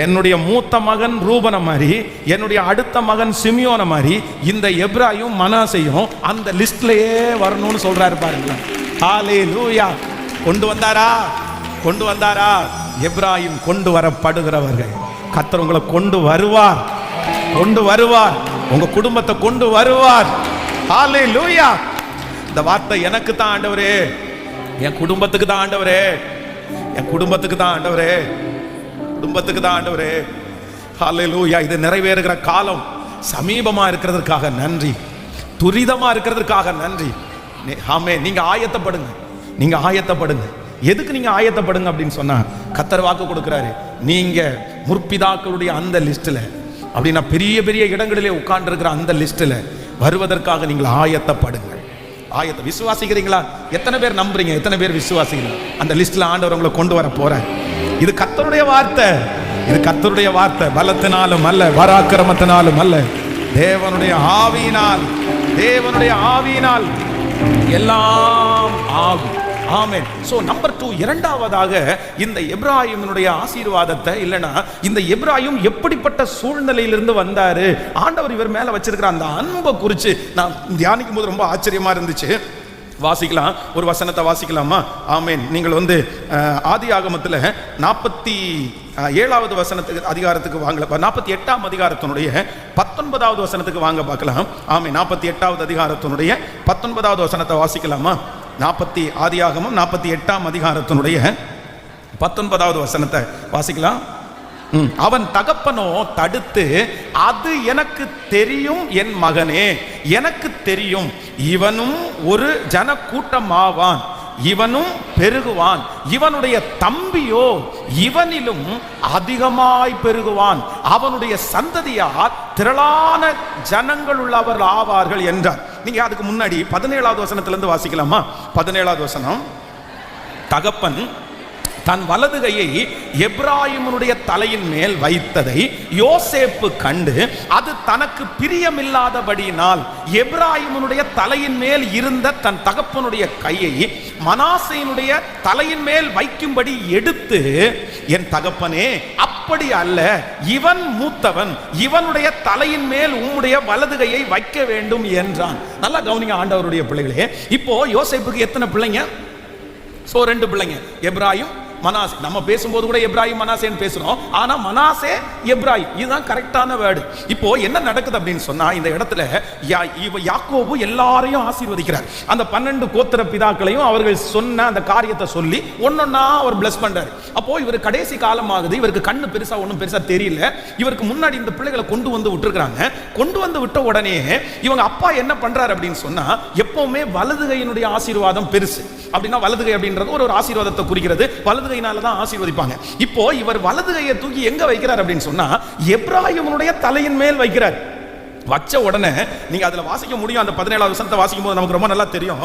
என்னுடைய மூத்த மகன் ரூபன மாதிரி, என்னுடைய அடுத்த மகன் சிமியோன மாதிரி, இந்த எப்ராயும் மனாசையும் அந்த லிஸ்ட்லயே வரணும்னு சொல்றாரு பாருங்களேன். ஹல்லேலூயா. கொண்டு வந்தாரா? எப்ராயிம் கொண்டு வரப்படுகிறவர்கள். கர்த்தர் உங்களை கொண்டு வருவார், உங்க குடும்பத்தை கொண்டு வருவார். ஹல்லேலூயா. இந்த வார்த்தை எனக்கு தான் ஆண்டவரே, என் குடும்பத்துக்கு தான் ஆண்டவரே, என் குடும்பத்துக்கு தான் ஆண்டவரே, குடும்பத்துக்கு தான் ஆண்டவரே. ஹல்லேலூயா. இது நிறைவேறுகிற காலம் சமீபமா இருக்கிறதுக்காக நன்றி, துரிதமா இருக்கிறதுக்காக நன்றி. ஆமென். நீங்க ஆயத்தப்படுங்க. எதுக்கு நீங்க ஆயத்தப்படுங்க அப்படின்னு சொன்னா, கர்த்தர் வாக்கு கொடுக்கிறாரு, நீங்க முற்பிதாக்களுடைய அந்த லிஸ்ட்ல, அப்படின்னா பெரிய பெரிய இடங்களிலே உட்கார்ந்து இருக்கிற அந்த லிஸ்ட்ல வருவதற்காக நீங்கள் ஆயத்தப்படுங்க. விசுவாசிக்கிறீங்களா? எத்தனை பேர் நம்புறீங்க? எத்தனை பேர் விசுவாசிக்கிறீங்க? அந்த லிஸ்ட்ல ஆண்டவர் உங்களை கொண்டு வர போறார். இது கர்த்தருடைய வார்த்தை, இது கர்த்தருடைய வார்த்தை. பலத்தினாலும் அல்ல, பராக்கிரமத்தினாலும் அல்ல, தேவனுடைய ஆவியினால் எல்லாம் ஆகும். ஆமென். சோ நம்பர் 2, இரண்டாவதாக இந்த எப்ராயிமினுடைய ஆசீர்வாதத்தை, இல்லைன்னா இந்த எப்ராயிம் எப்படிப்பட்ட சூழ்நிலையிலிருந்து வந்தாரு, ஆண்டவர் இவர் மேல வச்சிருக்கிற அந்த அன்பை குறித்து நான் தியானிக்கும் போது ரொம்ப ஆச்சரியமா இருந்துச்சு. வாசிக்கலாம், ஒரு வசனத்தை வாசிக்கலாமா? ஆமென். நீங்கள் ஆதியாகமத்தில் 47வது வசனத்துக்கு அதிகாரத்துக்கு வாங்கல, 48ஆம் அதிகாரத்தினுடைய 19வது வசனத்துக்கு வாங்க பார்க்கலாம். ஆமென். 48வது அதிகாரத்தினுடைய 19வது வசனத்தை வாசிக்கலாமா? ஆதியாகமம் 48ஆம் அதிகாரத்தினுடைய 19வது வசனத்தை வாசிக்கலாம். அவன் தகப்பனோ தடுத்து, அது எனக்கு தெரியும் என் மகனே, எனக்கு தெரியும், இவனும் ஒரு ஜனக்கூட்டம் ஆவான், இவனும் பெருகுவான், இவனுடைய தம்பியோ இவனிலும் அதிகமாய் பெருகுவான், அவனுடைய சந்ததியார் திரளான ஜனங்கள் உள்ளவர் ஆவார்கள் என்றார். நீங்க அதுக்கு முன்னாடி 17வது வசனத்திலிருந்து வாசிக்கலாமா? 17வது வசனம். தகப்பன் தன் வலது கையை எப்ராயிமுடைய தலையின் மேல் வைத்ததை யோசேப்பு கண்டு, அது தனக்கு பிரியமில்லாதபடியினால் எப்ராயிமுடைய தலையின் மேல் இருந்த தன் தகப்பனுடைய கையை மனாசேயினுடைய தலையின் மேல் வைக்கும்படி எடுத்து, என் தகப்பனே, அப்படி அல்ல, இவன் மூத்தவன், இவனுடைய தலையின் மேல் உம்முடைய வலது கையை வைக்க வேண்டும் என்றான். நல்லா கவனிங்க ஆண்டவருடைய பிள்ளைகளே. இப்போ யோசேப்புக்கு எத்தனை பிள்ளைங்க? 2 பிள்ளைங்க, எப்ராயிம், மனாசே. நம்ம பேசும்போது கூட எப்ராயிம் மனாசேன்னு பேசுறோம், ஆனா மனாசே எப்ராயிம், இதுதான் கரெக்டான வேர்டு. இப்போ என்ன நடக்குது அப்படின்னு சொன்னா, இந்த இடத்துல யாக்கோபு எல்லாரையும் ஆசீர்வதிக்கிறார். அந்த 12 கோத்திர பிதாக்களையும் அவர்கள் சொன்ன அந்த காரியத்தை சொல்லி ஒன்னொன்னா அவர் பிளஸ் பண்றாரு. அப்போ இவர் கடைசி காலம் ஆகுது, இவருக்கு கண்ணு பெருசா ஒன்றும் பெருசா தெரியல. இவருக்கு முன்னாடி இந்த பிள்ளைகளை கொண்டு வந்து விட்டுருக்காங்க. கொண்டு வந்து விட்ட உடனே இவங்க அப்பா என்ன பண்றாரு அப்படின்னு சொன்னா, எப்பவுமே வலது கையினுடைய ஆசீர்வாதம் பெருசு. அப்படின்னா வலது கை அப்படின்றது ஒரு ஆசீர்வாதத்தை குறிக்கிறது. வலது கையினால தான் ஆசீர்வதிப்பாங்க. இப்போ இவர் வலது கையை தூக்கி எங்க வைக்கிறார் அப்படின்னு சொன்னா, எப்ராயிமுடைய தலையின் மேல் வைக்கிறார். வச்ச உடனே நீங்க அதுல வாசிக்க முடியும். அந்த 17வது வசனத்தை வாசிக்கும் போது நமக்கு ரொம்ப நல்லா தெரியும்.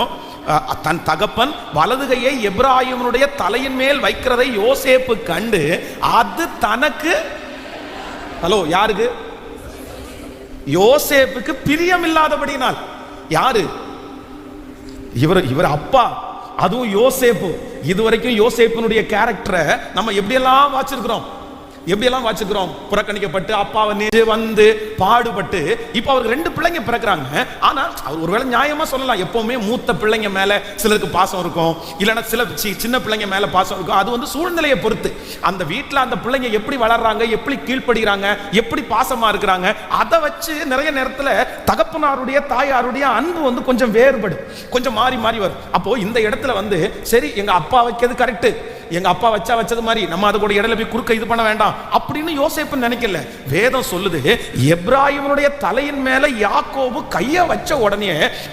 தன் தகப்பன் வலது கையை எப்ராயிமுடைய தலையின் மேல் வைக்கிறதை யோசேப்பு கண்டு, அது தனக்கு யாருக்கு? யோசேப்புக்கு பிரியம் இல்லாதபடினால். யாரு? இவர் அப்பா, அதுவும் யோசேப்பு. இதுவரைக்கும் யோசேப்பினுடைய கேரக்டரை நம்ம எப்படியெல்லாம் வாசிச்சிருக்கிறோம். புறக்கணிக்கப்பட்டு அப்பாவை வந்து பாடுபட்டு இப்ப அவருக்கு 2 பிள்ளைங்க பிறக்கிறாங்க. ஆனா அவர் ஒருவேளை நியாயமா சொல்லலாம், எப்பவுமே மூத்த பிள்ளைங்க மேல சிலருக்கு பாசம் இருக்கும், இல்லைன்னா சில சின்ன பிள்ளைங்க மேல பாசம் இருக்கும். அது வந்து சூழ்நிலையை பொறுத்து. அந்த வீட்டுல அந்த பிள்ளைங்க எப்படி வளர்றாங்க, எப்படி கீழ்ப்படுகிறாங்க, எப்படி பாசமா இருக்கிறாங்க, அதை வச்சு நிறைய நேரத்துல தகப்பனாருடைய தாயாருடைய அன்பு வந்து கொஞ்சம் வேறுபடும், கொஞ்சம் மாறி மாறி வரும். அப்போ இந்த இடத்துல வந்து சரி, எங்க அப்பா வைக்கிறது கரெக்ட், எங்க அப்பா வச்சது மாதிரி நம்ம அது கூட இடையில போய் குறுக்க இது பண்ண வேண்டாம் அப்படின்னு யோசேப்பு நினைக்கல. வேதம் சொல்லுது, எப்ராயிமுடைய தலையின் மேல யாக்கோபு கைய வச்ச உடனே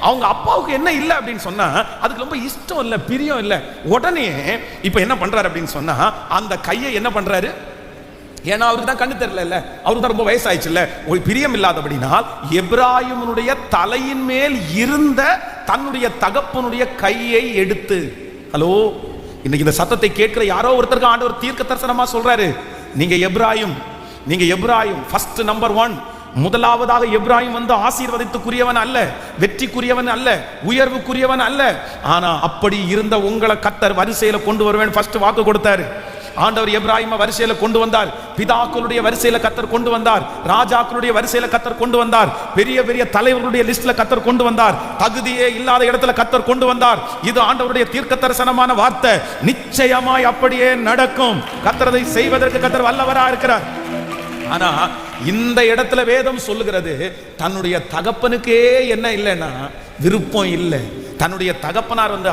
அவங்க அப்பாவுக்கு என்ன இல்லை அப்படின்னு சொன்னா, அதுக்கு ரொம்ப இஷ்டம் இல்லை, பிரியம் இல்லை. உடனே இப்ப என்ன பண்றாரு அப்படின்னு சொன்னா, அந்த கையை என்ன பண்றாரு? ஏன்னா அவருக்கு தான் கண்ணு தெரியல, அவருக்கு தான் ரொம்ப வயசாயிடுச்சுல்ல, ஒரு பிரியம் இல்லாதபடினால் எப்ராயிமுடைய தலையின் மேல் இருந்த தன்னுடைய தகப்பனுடைய கையை எடுத்து, இன்னைக்கு இந்த சத்தத்தை கேட்கிற யாரோ ஒருத்தருக்கு ஆண்டவர் தீர்க்க தரிசனமா சொல்றாரு, நீங்க எப்ராயிம் ஃபர்ஸ்ட் நம்பர் 1. முதலாவதாக எப்ராயிம் வந்து ஆசீர்வதித்துக்குரியவன் அல்ல, வெற்றிக்குரியவன் அல்ல, உயர்வுக்குரியவன் அல்ல. ஆனா அப்படி இருந்த உங்களை கர்த்தர் வரிசையில கொண்டு வருவேன் ஃபர்ஸ்ட் வாக்கு கொடுத்தாரு. ஆண்டவர் எப்ராயிமை வரிசையில கொண்டு வந்தார். பிதாக்களுடைய வரிசையில கர்த்தர் கொண்டு வந்தார். ராஜாக்களுடைய வரிசையில கர்த்தர் கொண்டு வந்தார். பெரிய பெரிய தலைவர்களுடைய லிஸ்ட்ல கர்த்தர் கொண்டு வந்தார். தகுதியே இல்லாத இடத்துல கர்த்தர் கொண்டு வந்தார். இது ஆண்டவருடைய தீர்க்க தரிசனமான வார்த்தை. நிச்சயமாய் அப்படியே நடக்கும். கர்த்தரை செய்வதற்கு கர்த்தர் வல்லவரா இருக்கிறார். ஆனா இந்த இடத்துல வேதம் சொல்லுகிறது, தன்னுடைய தகப்பனுக்கே என்ன இல்லைன்னா விருப்பம் இல்லை. தன்னுடைய தகப்பனார் வந்து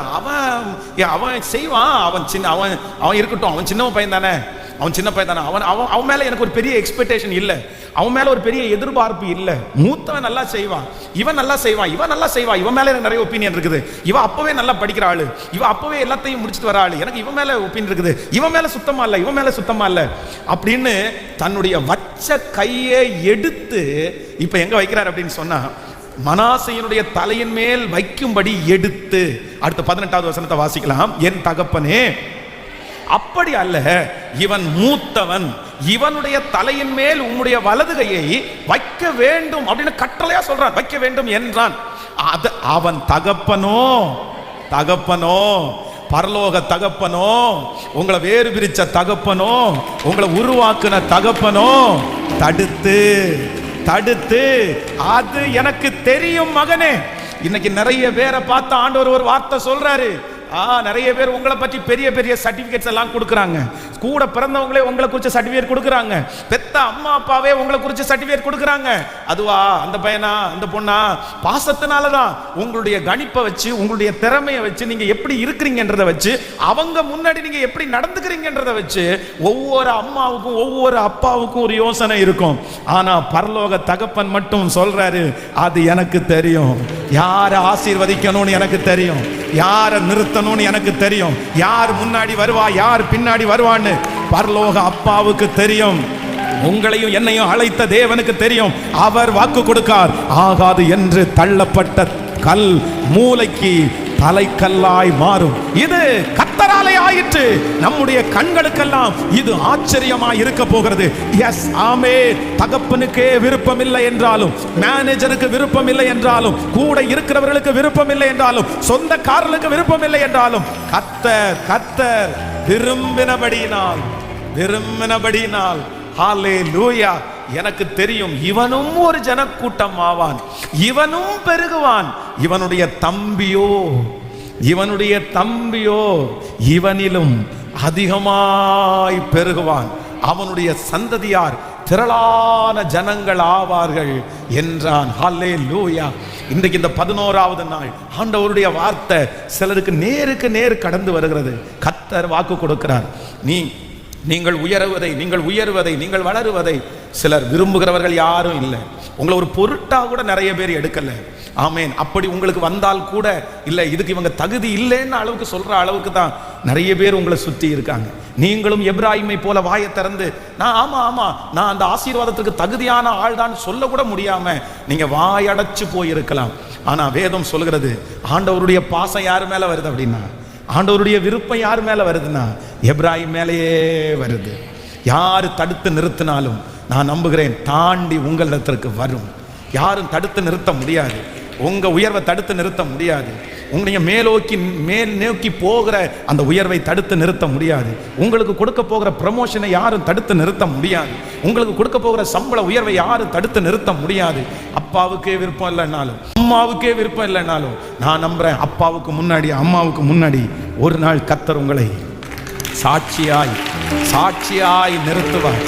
அவன் செய்வான், அவன் இருக்கட்டும், அவன் சின்ன பையன் தானே, அவன் மேல எனக்கு ஒரு பெரிய எக்ஸ்பெக்டேஷன் இல்லை, அவன் மேல ஒரு பெரிய எதிர்பார்ப்பு இல்லை. மூத்தவன் நல்லா செய்வான், இவன் நல்லா செய்வான், இவன் மேல எனக்கு நிறைய ஒப்பீனியன் இருக்குது, இவன் அப்பவே நல்லா படிக்கிற ஆளு, இவன் அப்பவே எல்லாத்தையும் முடிச்சுட்டு வர ஆளு, எனக்கு இவன் மேல ஒப்பீனியன் இருக்குது, இவன் மேல சுத்தமா இல்ல அப்படின்னு தன்னுடைய வச்ச கையை எடுத்து இப்ப எங்க வைக்கிறார் அப்படின்னு சொன்னா, மனாசையினுடைய தலையின் மேல் வைக்கும்படி எடுத்து. அடுத்த 18வது வசனத்தை வாசிக்கலாம். என் தகப்பனே, அப்படி அல்ல, இவன் மூத்தவன், இவனுடைய தலையின் மேல் உம்முடைய வலது கையை வைக்க வேண்டும் அப்படின்னு கட்டளையா சொல்றான். வைக்க வேண்டும் என்றான். அவன் தகப்பனோ பரலோக தகப்பனோ, உங்களை வேறு பிரிச்ச தகப்பனோ, உங்களை உருவாக்குன தகப்பனோ தடுத்து அது எனக்கு தெரியும் மகனே. இன்னைக்கு நிறைய பேரை பார்த்து ஆண்டவர் ஒரு வார்த்தை சொல்றாரு. நிறைய பேர் உங்களை பற்றி பெரிய பெரிய சர்டிபிகேட்ஸ் எல்லாம் கொடுக்குறாங்க. கூட பிறந்தவங்களே உங்களை குறித்து சர்டிபிகேட் கொடுக்குறாங்க. பெத்த அம்மா அப்பாவே உங்களை குறித்து சர்டிபிகேட் கொடுக்குறாங்க. அதுவா, அந்த பையனா, அந்த பொண்ணா, பாசத்தினாலதான் உங்களுடைய கணிப்பை வச்சு, உங்களுடைய திறமையை வச்சு, நீங்க எப்படி இருக்கிறீங்கன்றதை வச்சு, அவங்க முன்னாடி நீங்க எப்படி நடந்துக்கிறீங்கன்றதை வச்சு ஒவ்வொரு அம்மாவுக்கும் ஒவ்வொரு அப்பாவுக்கும் ஒரு யோசனை இருக்கும். ஆனா பரலோக தகப்பன் மட்டும் சொல்றாரு, அது எனக்கு தெரியும். யாரை ஆசீர்வதிக்கணும்னு எனக்கு தெரியும், யாரை நிறுத்தணும்னு எனக்கு தெரியும், யார் முன்னாடி வருவா யார் பின்னாடி வருவான்னு பரலோக அப்பாவுக்கு தெரியும். உங்களையும் என்னையும் அழைத்த தேவனுக்கு தெரியும். அவர் வாக்கு கொடுக்கார். ஆகாது என்று தள்ளப்பட்ட கல் மூளைக்கு தலைக்கல்லாய் மாறும். இது கர்த்தராலே ஆயிற்று. நம்முடைய கண்களுக்கெல்லாம் இது ஆச்சரியமாய் இருக்க போகிறது. எஸ், ஆமென். தகப்பனுக்கே விருப்பம் இல்லை என்றாலும், மேனேஜருக்கு விருப்பம் இல்லை என்றாலும், கூட இருக்கிறவர்களுக்கு விருப்பம் இல்லை என்றாலும், சொந்தக்காரர்களுக்கு விருப்பம் இல்லை என்றாலும், கர்த்தர் விரும்பினபடியினால் ஹல்லேலூயா, எனக்கு தெரியும் இவனும் ஒரு ஜனக்கூட்டம் ஆவான், இவனும் பெருகுவான், இவனுடைய தம்பியோ இவனிலும் அதிகமாய் பெருகுவான், அவனுடைய சந்ததியார் திரளான ஜனங்கள் ஆவார்கள் என்றான். ஹல்லேலூயா. இன்றைக்கு இந்த 11வது நாள் ஆண்டவருடைய வார்த்தை சிலருக்கு நேருக்கு நேர் கடந்து வருகிறது. கர்த்தர் வாக்கு கொடுக்கிறார். நீ நீங்கள் உயருவதை நீங்கள் வளருவதை சிலர் விரும்புகிறவர்கள் யாரும் இல்லை. உங்களை ஒரு பொருட்டாக கூட நிறைய பேர் எடுக்கல. ஆமேன். அப்படி உங்களுக்கு வந்தால் கூட இல்லை, இதுக்கு இவங்க தகுதி இல்லைன்னு அளவுக்கு சொல்ற அளவுக்கு தான் நிறைய பேர் உங்களை சுற்றி இருக்காங்க. நீங்களும் எப்ராயிமை போல வாயை திறந்து நான் ஆமா நான் அந்த ஆசீர்வாதத்துக்கு தகுதியான ஆள் தான் சொல்ல கூட முடியாம நீங்க வாயடைச்சு போயிருக்கலாம். ஆனா வேதம் சொல்கிறது, ஆண்டவருடைய பாசம் யார் மேல வருது அப்படின்னா, ஆண்டவருடைய விருப்பம் யார் மேல வருதுன்னா எப்ராயிம் மேலேயே வருது. யாரு தடுத்து நிறுத்தினாலும் நான் நம்புகிறேன் தாண்டி உங்களிடத்திற்கு வரும். யாரும் தடுத்து நிறுத்த முடியாது. உங்க உயர்வை தடுத்து நிறுத்த முடியாது. உங்களுடைய மேல் நோக்கி போகிற அந்த உயர்வை தடுத்து நிறுத்த முடியாது. உங்களுக்கு கொடுக்க போகிற ப்ரமோஷனை யாரும் தடுத்து நிறுத்த முடியாது. உங்களுக்கு கொடுக்க போகிற சம்பள உயர்வை யாரும் தடுத்து நிறுத்த முடியாது. அப்பாவுக்கே விருப்பம் இல்லைன்னாலும், அம்மாவுக்கே விருப்பம் இல்லைன்னாலும் நான் நம்புறேன், அப்பாவுக்கு முன்னாடி அம்மாவுக்கு முன்னாடி ஒரு நாள் கர்த்தர் உங்களை சாட்சியாய் நிறுத்துவார்.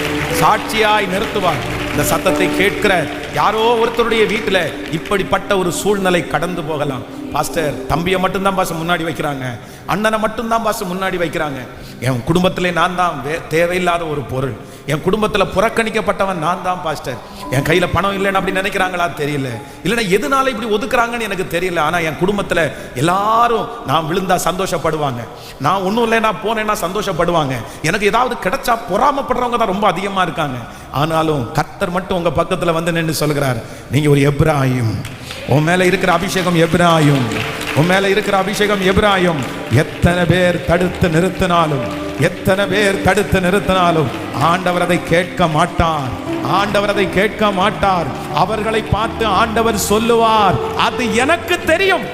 இந்த சத்தத்தை கேட்கிற யாரோ ஒருத்தருடைய வீட்டில் இப்படிப்பட்ட ஒரு சூழ்நிலை கடந்து போகலாம். பாஸ்டர், தம்பியை மட்டும்தான் பாஸ்டர் முன்னாடி வைக்கிறாங்க, அண்ணனை மட்டும்தான் பாஸ்டர் முன்னாடி வைக்கிறாங்க. என் குடும்பத்திலே நான் தான் தேவையில்லாத ஒரு பொருள். என் குடும்பத்தில் புறக்கணிக்கப்பட்டவன் நான் தான் பாஸ்டர். என் கையில் பணம் இல்லைன்னு அப்படி நினைக்கிறாங்களா தெரியல, இல்லைன்னா எதனால இப்படி ஒதுக்குறாங்கன்னு எனக்கு தெரியல. ஆனால் என் குடும்பத்தில் எல்லாரும் நான் விழுந்தா சந்தோஷப்படுவாங்க, நான் ஒன்றும் இல்லைன்னா போனேன்னா சந்தோஷப்படுவாங்க. எனக்கு ஏதாவது கிடைச்சா பொறாமப்படுறவங்க தான் ரொம்ப அதிகமாக இருக்காங்க. ஆனாலும் கர்த்தர் மட்டும் உங்க பக்கத்தில் வந்து நின்று சொல்கிறார், நீங்க ஒரு எப்ராயிம், உன் மேல இருக்கிற அபிஷேகம் எப்ராயிம், உன் மேல இருக்கிற அபிஷேகம் எப்ராயிம். எத்தனை பேர் தடுத்து நிறுத்தினாலும் ஆண்டவர் அதை கேட்க மாட்டார். அவர்களை பார்த்து ஆண்டவர் சொல்லுவார், அது எனக்கு தெரியும்.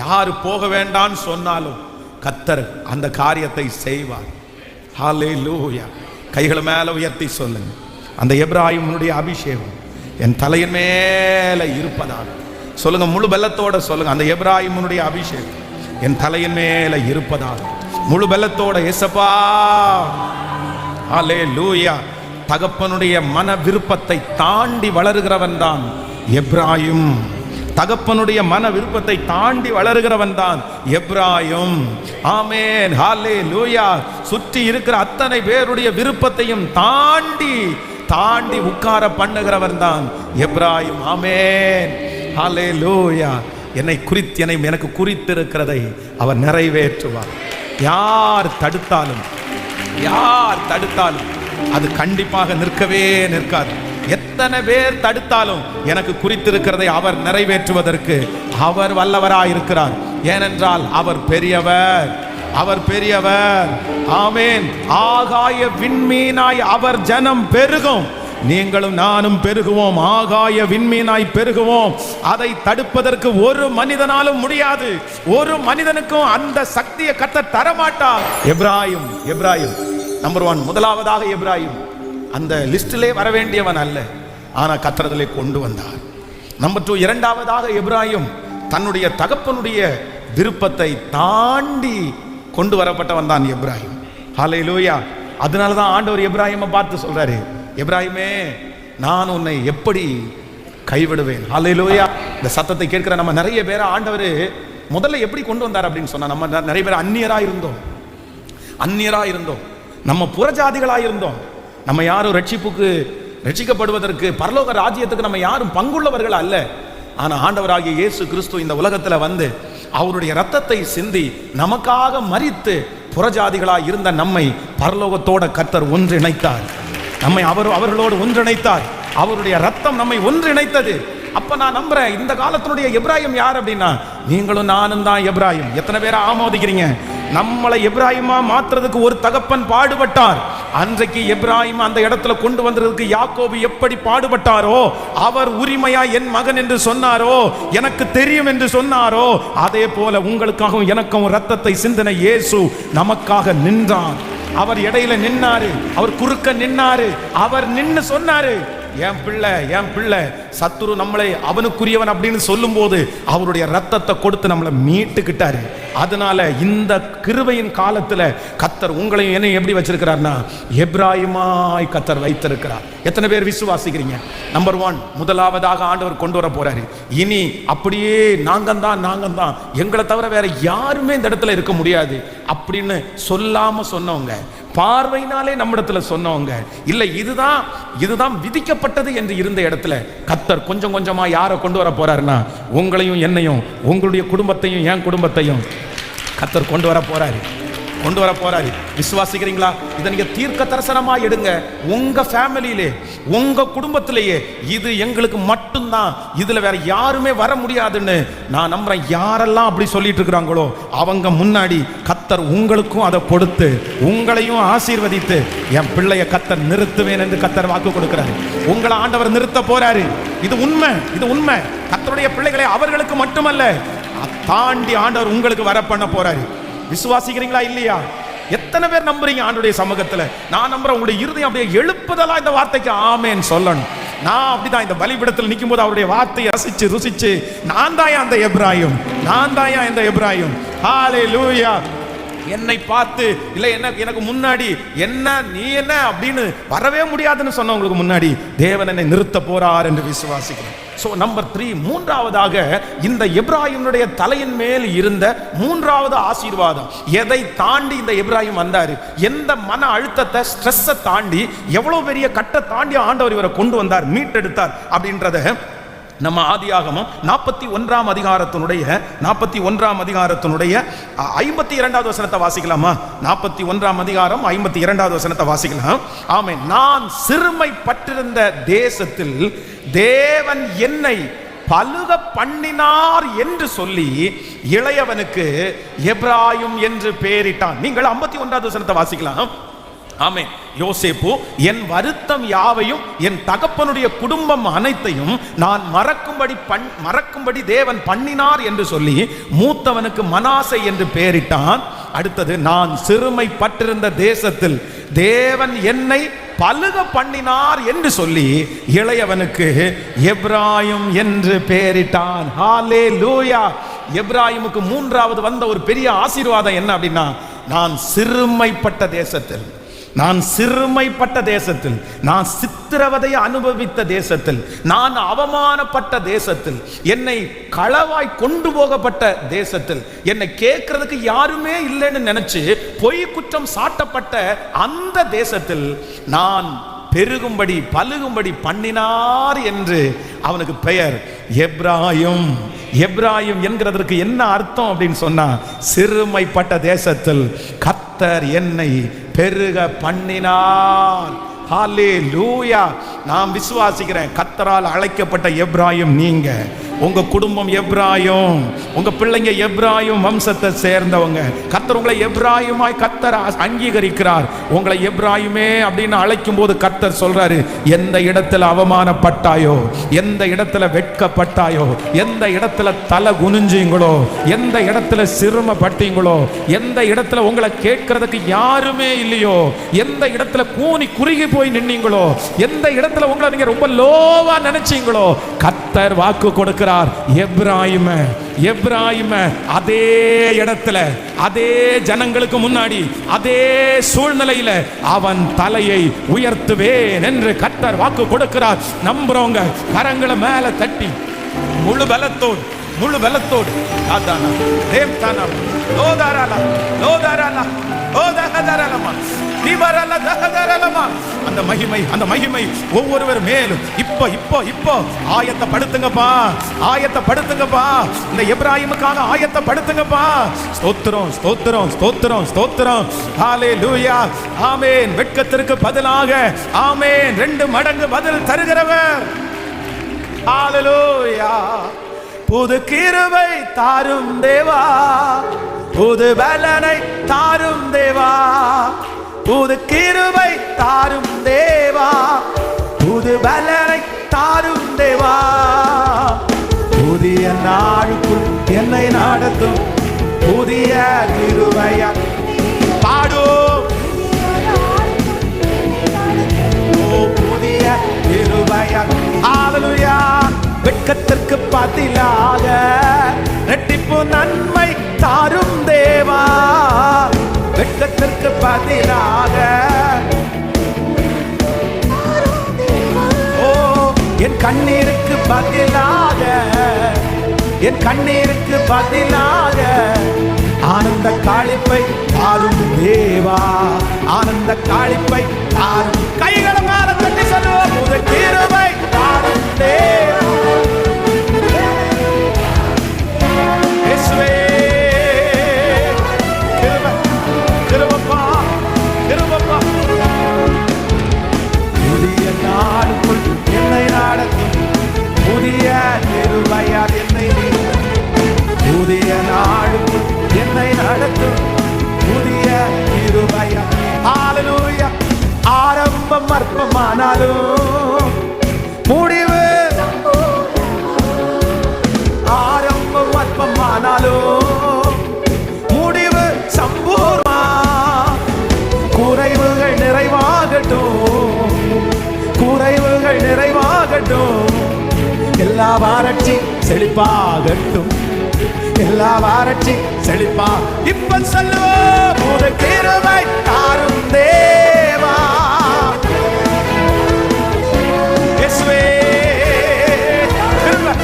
யாரு போக வேண்டான்னு சொன்னாலும் கர்த்தர் அந்த காரியத்தை செய்வார். ஹல்லேலூயா. கைகளை மேல உயர்த்தி சொல்லுங்க, அந்த எப்ராயிமுடைய அபிஷேகம் என் தலையின் மேல இருப்பதாக சொல்லுங்க. முழு பலத்தோட சொல்லுங்க, அந்த எப்ராயிமுடைய அபிஷேகம் என் தலையின் மேல இருப்பதாக முழு பலத்தோட. இயேசப்பா, ஹல்லேலூயா. தகப்பனுடைய மன விருப்பத்தை தாண்டி வளருகிறவன் தான் எப்ராயிம். தகப்பனுடைய மன விருப்பத்தை தாண்டி வளருகிறவன் தான் எப்ராயிம். ஆமென், ஹல்லேலூயா. சுற்றி இருக்கிற அத்தனை பேருடைய விருப்பத்தையும் தாண்டி உட்கார பண்ணுகிறவன் தான் எப்ராயிம். ஆமென், ஹல்லேலூயா. எனக்கு குறித்திருக்கிறதை அவர் நிறைவேற்றுவார். யார் தடுத்தாலும் அது கண்டிப்பாக நிற்காது. எத்தனை பேர் தடுத்தாலும் எனக்கு குறித்திருக்கிறதை அவர் நிறைவேற்றுவதற்கு அவர் வல்லவராயிருக்கிறார். ஏனென்றால் அவர் பெரியவர். ஆமென். ஆகாய விண்மீனாய் அவர் ஜனம் பெருகும், நீங்களும் நானும் பெருகுவோம். ஆகாய விண்மீனாய் பெருகுவோம். அதை தடுப்பதற்கு ஒரு மனிதனாலும் முடியாது. ஒரு மனிதனுக்கும் அந்த சக்தியை கர்த்தர் தரமாட்டார். எப்ராயிம் நம்பர் 1, முதலாவதாக எப்ராயிம் அந்த லிஸ்டிலே வர வேண்டியவன் அல்ல, ஆனா கர்த்தரதிலே கொண்டு வந்தார். நம்பர் 2, இரண்டாவதாக எப்ராயிம் தன்னுடைய தகப்பனுடைய விருப்பத்தை தாண்டி கொண்டு வரப்பட்டவன் தான் எப்ராயிம். ஹல்லேலூயா. அதனாலதான் ஆண்டவர் எப்ராயிமை பார்த்து சொல்றாரு, எப்ராயிமே, நான் உன்னை எப்படி கைவிடுவேன். ஹல்லேலூயா. இந்த சத்தத்தை கேட்கிற நம்ம நிறைய பேரை ஆண்டவர் முதல்ல எப்படி கொண்டு வந்தார் அப்படின்னு சொன்னா, நம்ம நிறைய பேர் அந்நியரா இருந்தோம், நம்ம புறஜாதிகளா இருந்தோம். நம்ம யாரும் ரட்சிக்கப்படுவதற்கு, பரலோக ராஜ்யத்துக்கு நம்ம யாரும் பங்குள்ளவர்கள் அல்ல. ஆனா ஆண்டவராகிய இயேசு கிறிஸ்து இந்த உலகத்துல வந்து அவருடைய ரத்தத்தை சிந்தி நமக்காக மரித்து புறஜாதிகளாய் இருந்த நம்மை பரலோகத்தோட கர்த்தர் ஒன்றிணைத்தார். நம்மை அவர்களோடு ஒன்றிணைத்தார். அவருடைய ரத்தம் நம்மை ஒன்றிணைத்தது. அப்ப நான் நம்புறேன், இந்த காலத்தினுடைய எப்ராயிம் யார் அப்படின்னா நீங்களும் நானும் தான் எப்ராயிம். எத்தனை பேரை ஆமோதிக்கிறீங்க? நம்மளை எப்ராயிமா மாற்றுறதுக்கு ஒரு தகப்பன் பாடுபட்டார். அன்றைக்கு எப்ராயிம் அந்த இடத்துல கொண்டு வந்ததுக்கு யாக்கோபு எப்படி பாடுபட்டாரோ, அவர் உரிமையா என் மகன் என்று சொன்னாரோ, எனக்கு தெரியும் என்று சொன்னாரோ, அதே போல உங்களுக்காகவும் எனக்கும் ரத்தத்தை சிந்தின இயேசு நமக்காக நின்றார். அவர் இடையில நின்னாரு, அவர் குறுக்க நின்னாரு, அவர் நின்னு சொன்னாரு, என் பிள்ளை சத்துரு நம்மளை அவனுக்குரியவன் அப்படின்னு சொல்லும் போது அவருடைய ரத்தத்தை கொடுத்து நம்மளை மீட்டுக்கிட்டாரு. அதனால இந்த கிருபையின் காலத்துல கர்த்தர் உங்களையும் என்னையும் எப்படி வச்சிருக்கிறார்னா எப்ராயிமாய் கர்த்தர் வைத்திருக்கிறார். எத்தனை பேர் விசுவாசிக்கிறீங்க? நம்பர் 1, முதலாவதாக ஆண்டவர் கொண்டு வர போறாரு. இனி அப்படியே நாங்க தான் எங்களை தவிர வேற யாருமே இந்த இடத்துல இருக்க முடியாது அப்படின்னு சொல்லாம சொன்னவங்க, பார்வையினாலே நம்மிடத்துல சொன்னவங்க, இல்ல இதுதான் விதிக்கப்பட்டது என்று இருந்த இடத்துல கர்த்தர் கொஞ்சம் கொஞ்சமா யாரை கொண்டு வர போறாருன்னா உங்களையும் என்னையும், உங்களுடைய குடும்பத்தையும் என் குடும்பத்தையும் கர்த்தர் கொண்டு வர போறாரு. விசுவாசிக்கிறீங்களா? இதை நீங்க தீர்க்க தரிசனமா எடுங்க. உங்க ஃபேமிலியிலே, உங்க குடும்பத்திலேயே இது எங்களுக்கு மட்டும்தான், இதுல வேற யாருமே வர முடியாதுன்னு நான் நம்புறேன். யாரெல்லாம் அப்படி சொல்லிட்டு இருக்கிறாங்களோ அவங்க முன்னாடி கர்த்தர் உங்களுக்கும் அதை கொடுத்து உங்களையும் ஆசீர்வதித்து என் பிள்ளைய கர்த்தர் நிறுத்துவேன் என்று கர்த்தர் வாக்கு கொடுக்கிறாரு. உங்களை ஆண்டவர் நிறுத்த போறாரு. இது உண்மை. கர்த்தருடைய பிள்ளைகளை அவர்களுக்கு மட்டுமல்ல, தாண்டி ஆண்டவர் உங்களுக்கு வர பண்ண போறாரு. விசுவாசிக்கிறீங்களா இல்லையா? எத்தனை பேர் நம்புறீங்க ஆண்டவருடைய சமூகத்துல? நான் நம்புறேன். உங்களுடைய இருதயம் அப்படியே எழுப்புதலா இந்த வார்த்தைக்கு ஆமென் சொல்லணும். நான் அப்படிதான் இந்த பலிபீடத்தில் நிற்கும் போது அவருடைய வார்த்தையை ருசிச்சு நான் தான் அந்த எப்ராயிம். ஹல்லேலூயா. என்னை பார்த்து இல்ல எனக்கு முன்னாடி நீ என்ன அப்படின்னு வரவே முடியாதுன்னு சொன்னவங்களுக்கு முன்னாடி தேவன் என்னை நிறுத்த போறார் என்று விசுவாசிக்கிறேன். சோ நம்பர் 3, மூன்றாவதாக இந்த எப்ராயிமுடைய தலையின் மேல் இருந்த மூன்றாவது ஆசீர்வாதம். எதை தாண்டி இந்த எப்ராயிம் வந்தாரு? எந்த மன அழுத்தத்தை, ஸ்ட்ரெஸ்ஸை தாண்டி, எவ்வளவு பெரிய கட்டை தாண்டி ஆண்டவர் இவரை கொண்டு வந்தார், மீட்டெடுத்தார் அப்படின்றத நம்ம ஆதியாகமம் 41ஆம் அதிகாரத்தினுடைய 52வது வசனத்தை வாசிக்கலாமா? 41ஆம் அதிகாரம் 52வது வசனத்தை வாசிக்கலாம். ஆமென். நான் சிறுமைப்பட்டிருந்த தேசத்தில் தேவன் என்னை பலுக பண்ணினார் என்று சொல்லி இளையவனுக்கு எப்ராயிம் என்று பெயரிட்டான். நீங்கள் 51வது வசனத்தை வாசிக்கலாம். ஆமென். யோசேப்பு என் வருத்தம் யாவையும் என் தகப்பனுடைய குடும்பம் அனைத்தையும் நான் மறக்கும்படி தேவன் பண்ணினார் என்று சொல்லி மூத்தவனுக்கு மனாசை என்று பெயரிட்டான். அடுத்தது, நான் சிறுமைப்பட்டிருந்த தேசத்தில் தேவன் என்னை பலுக பண்ணினார் என்று சொல்லி இளையவனுக்கு எப்ராயிம் என்று பெயரிட்டான். ஹல்லேலூயா. எப்ராயிமுக்கு மூன்றாவது வந்த ஒரு பெரிய ஆசீர்வாதம் என்ன அப்படின்னா, நான் சிறுமைப்பட்ட தேசத்தில், நான் சித்திரவதையை அனுபவித்த தேசத்தில், நான் அவமானப்பட்ட தேசத்தில், என்னை களவாய் கொண்டு போகப்பட்ட தேசத்தில், என்னை கேட்கறதுக்கு யாருமே இல்லைன்னு நினைச்சு பொய் குற்றம் சாட்டப்பட்ட அந்த தேசத்தில் நான் பெருகும்படி பலுகும்படி பண்ணினார் என்று அவனுக்கு பெயர் எப்ராயிம். எப்ராயிம் என்கிறதற்கு என்ன அர்த்தம் அப்படின்னு சொன்னா, சிறுமைப்பட்ட தேசத்தில் கர்த்தர் என்னை பெருக பண்ணினார். ஹல்லேலூயா. நான் விசுவாசிக்கிறேன், கர்த்தரால் அழைக்கப்பட்ட எப்ராயிம் நீங்க, உங்க குடும்பம் எப்ராயிம், உங்க பிள்ளைங்க எப்ராயிம் வம்சத்தை சேர்ந்தவங்க. கர்த்தர் உங்களை எப்ராயிமாய் கர்த்தர் அங்கீகரிக்கிறார். உங்களை எப்ராயிமே அப்படின்னு அழைக்கும் போது கர்த்தர் சொல்றாரு, எந்த இடத்துல அவமானப்பட்டாயோ, எந்த இடத்துல வெட்கப்பட்டாயோ, எந்த இடத்துல தலை குனிஞ்சீங்களோ, எந்த இடத்துல சிறுமப்பட்டீங்களோ, எந்த இடத்துல உங்களை கேட்கறதுக்கு யாருமே இல்லையோ, எந்த இடத்துல கூனி குறுகி போய் நின்னீங்களோ, எந்த இடத்துல உங்களை நீங்க ரொம்ப லோவா நினைச்சீங்களோ, கர்த்தர் வாக்கு கொடுக்கிறார். எப்ராயிம் அதே இடத்துல, அதே ஜனங்களுக்கு முன்னாடி, அதே சூழ்நிலையில அவன் தலையை உயர்த்துவேன் என்று கர்த்தர் வாக்கு கொடுக்கிறார். நம்புறவங்க கரங்களை மேல தட்டி முழு பலத்தோடு அந்த மகிமை ஒவ்வொருவர் மேலும் இப்போ ஆயத்தப்படுத்துங்கப்பா. இந்த எப்ராயிமுக்காக ஆயத்தப்படுத்துங்கப்பா. ஸ்தோத்திரம். ஹல்லேலூயா. ஆமென். வெட்கத்திற்கு பதிலாக ஆமென் 2 மடங்கு பதில் தருகிறவர். ஹல்லேலூயா. புது கிருபை தாரும் தேவா, புது பலனை தாரும் தேவா, புது கிருபை தாரும் தேவா, புது பலனை தாரும் தேவா, புதிய நாளுக்குள் என்னை நடத்தும் புதிய கிருபையா பாடும். புதிய கிருபையா. ஹல்லேலூயா. வெட்கத்திற்கு பதிலாக ரெட்டிப்பு நன்மை தாரும் தேவா. வெட்கத்திற்கு பதிலாக ஓ என் கண்ணீருக்கு பதிலாக, என் கண்ணீருக்கு பதிலாக ஆனந்த காளிப்பை தாரும் தேவா. ஆனந்த காளிப்பை தாரும். கைகளை மேல தட்டி சொல்லுவோம், புது கிருபை தாரும் தேவா. இயேசுவே கிருபை, கிருபைப்பா, கிருபைப்பா. புதிய நாளுக்குள் என்னை நடத்தும் புதிய கிருபையால் என்னை புதிய நாளுக்குள் என்னை நடத்தும் புதிய கிருபையால். ஹல்லேலூயா. ஆரம்பம் அற்பமானாலும் முடிவு, ஆரம்பம் அற்பமானாலும் முடிவு சம்பூர்ணமா. குறைவுகள் நிறைவாகட்டும், குறைவுகள் நிறைவாகட்டும். எல்லா வறட்சி செழிப்பாகட்டும், எல்லா வறட்சி செழிப்பா. இப்ப சொல்லுவோம், புது கிருபை தாரும் தேவா. இயேசுவே கிருபை,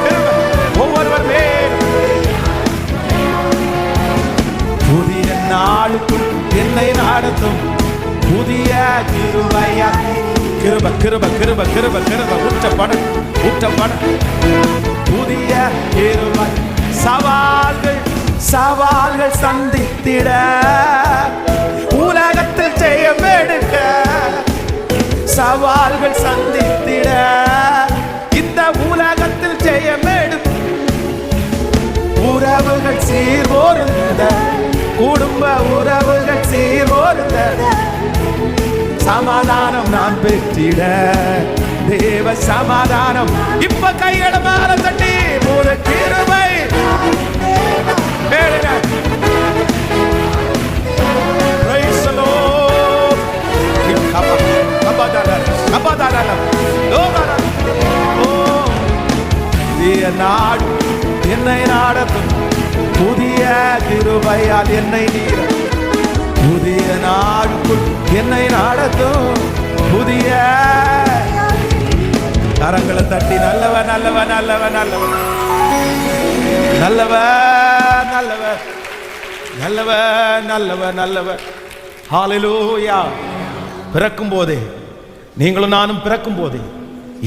கிருபை ஒவ்வொருவர் மேல். புதிய நாளுக்குள் என்னை நடத்தும் புதிய கிருபையா. கிருபை, கிருபை, கிருபை, கிருபை, கிருபை ஊற்றப்பட, ஊற்றப்பட புதிய கிருபை. சவால்கள், சவால்கள் சந்தித்திட உலகத்தில் ஜெயம் எடுக்க. சவால்கள் சந்தித்திட இந்த உலகத்தில் ஜெயம் எடுக்க. உறவுகள் சீர்பொருந்த, குடும்ப உறவுகள் சீர்பொருந்த. சமாதானம் நான் பெற்றிட தேவ சமாதானம். இப்ப கைகளை மேல தட்டி ஒரு கிருபை கேளுங்க. Praise the Lord. புதிய நாடு என்னை நாடத்தும் புதிய கிருபையால் என்னை நீர. புதிய நாடுக்குள் என்னை நடத்தும் புதிய. கரங்களை தட்டி நல்லவ நல்லவ நல்லவ நல்லவ நல்லவ நல்லவ நல்லவ நல்லவ நல்லவ. ஹல்லேலூயா. பிறக்கும் போதே, நீங்களும் நானும் பிறக்கும் போதே